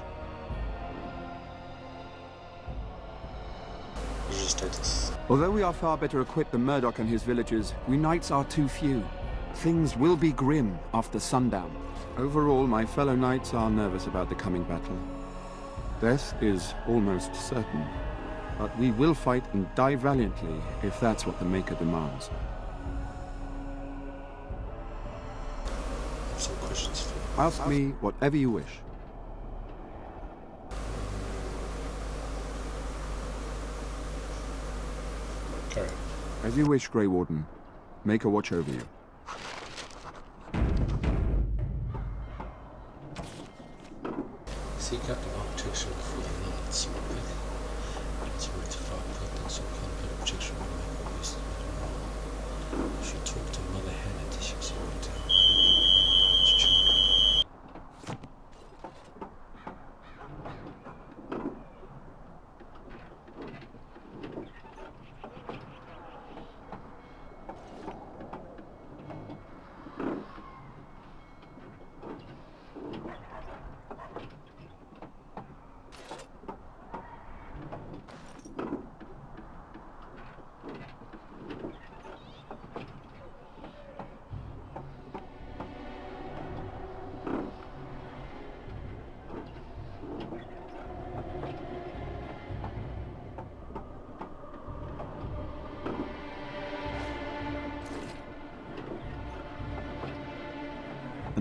What's your status? Although we are far better equipped than Murdoch and his villagers, we knights are too few. Things will be grim after sundown. Overall, my fellow knights are nervous about the coming battle. Death is almost certain, but we will fight and die valiantly if that's what the Maker demands. I have some questions for you. Ask me whatever you wish. Carry on. As you wish, Grey Warden. Maker watch over you. Seek out the protection for the Knights. It's a rectified and some kind of protection will make all this. You should talk to Mother Hannah to see what to help.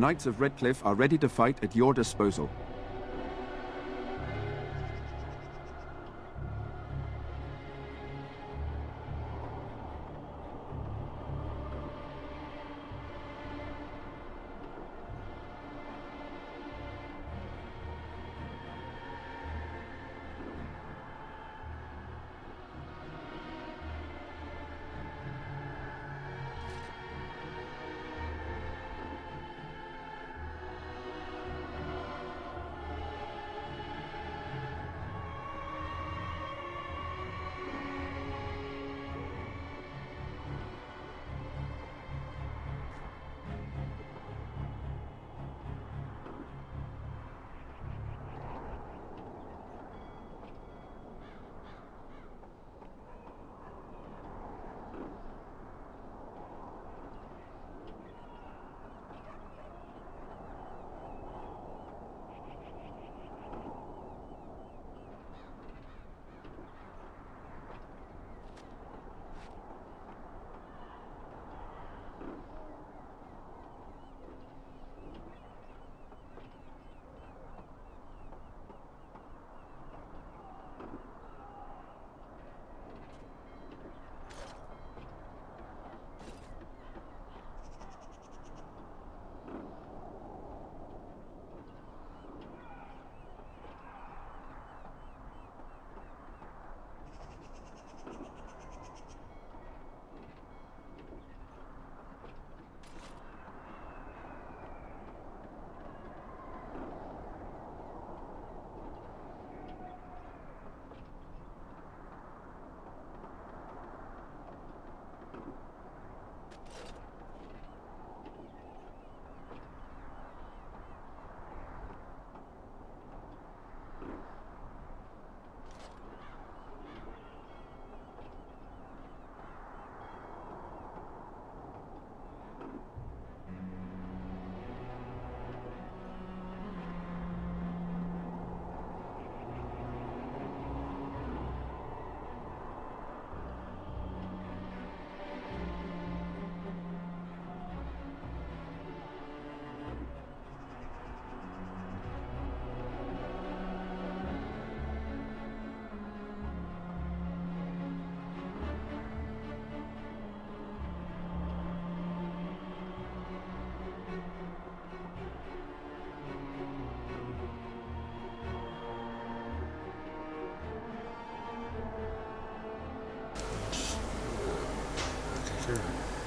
Knights of Redcliffe are ready to fight at your disposal.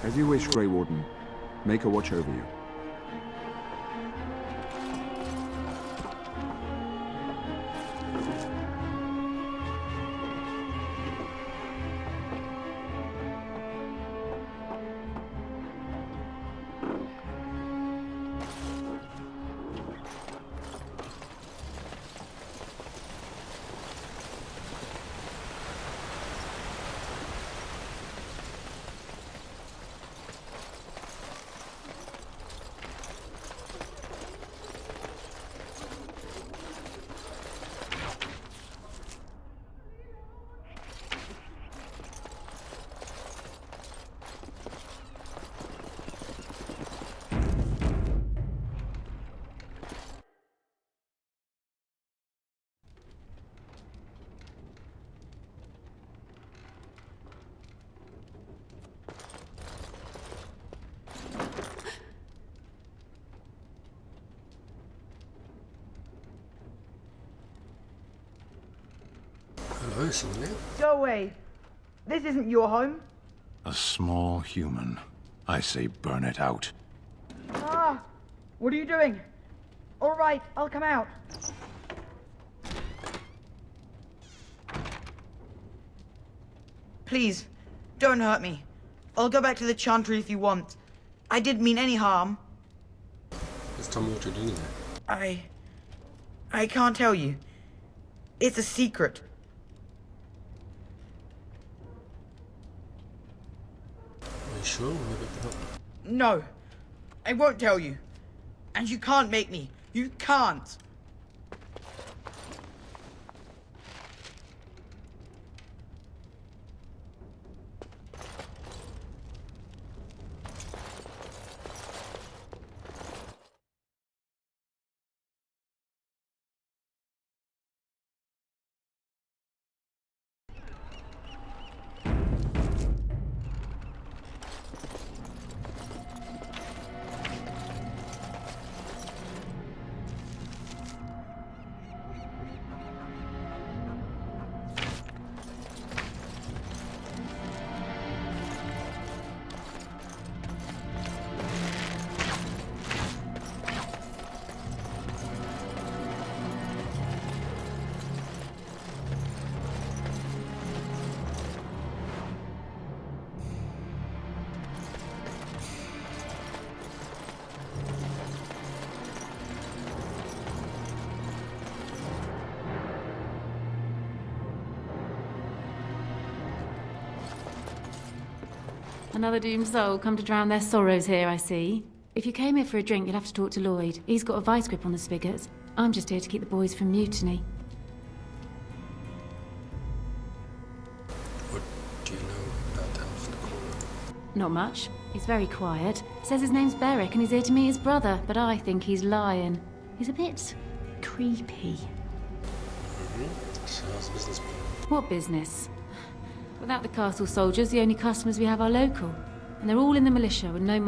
As you wish, Grey Warden. Make a watch over you. Hello, someone there? Go away. This isn't your home. A small human. I say burn it out. Ah! What are you doing? All right, I'll come out. Please, don't hurt me. I'll go back to the Chantry if you want. I didn't mean any harm. Just tell me what you're doing there. I can't tell you. It's a secret. Are you sure? Maybe I can help you. No, I won't tell you. And you can't make me. You can't. Another doomed soul come to drown their sorrows here, I see. If you came here for a drink, you'll have to talk to Lloyd. He's got a vice grip on the spigots. I'm just here to keep the boys from mutiny. What do you know about Elf the Corner? Not much. He's very quiet. Says his name's Beric and he's here to meet his brother, but I think he's lying. He's a bit creepy. So how's the business been? What business? Without the castle soldiers, the only customers we have are local. And they're all in the militia with no money.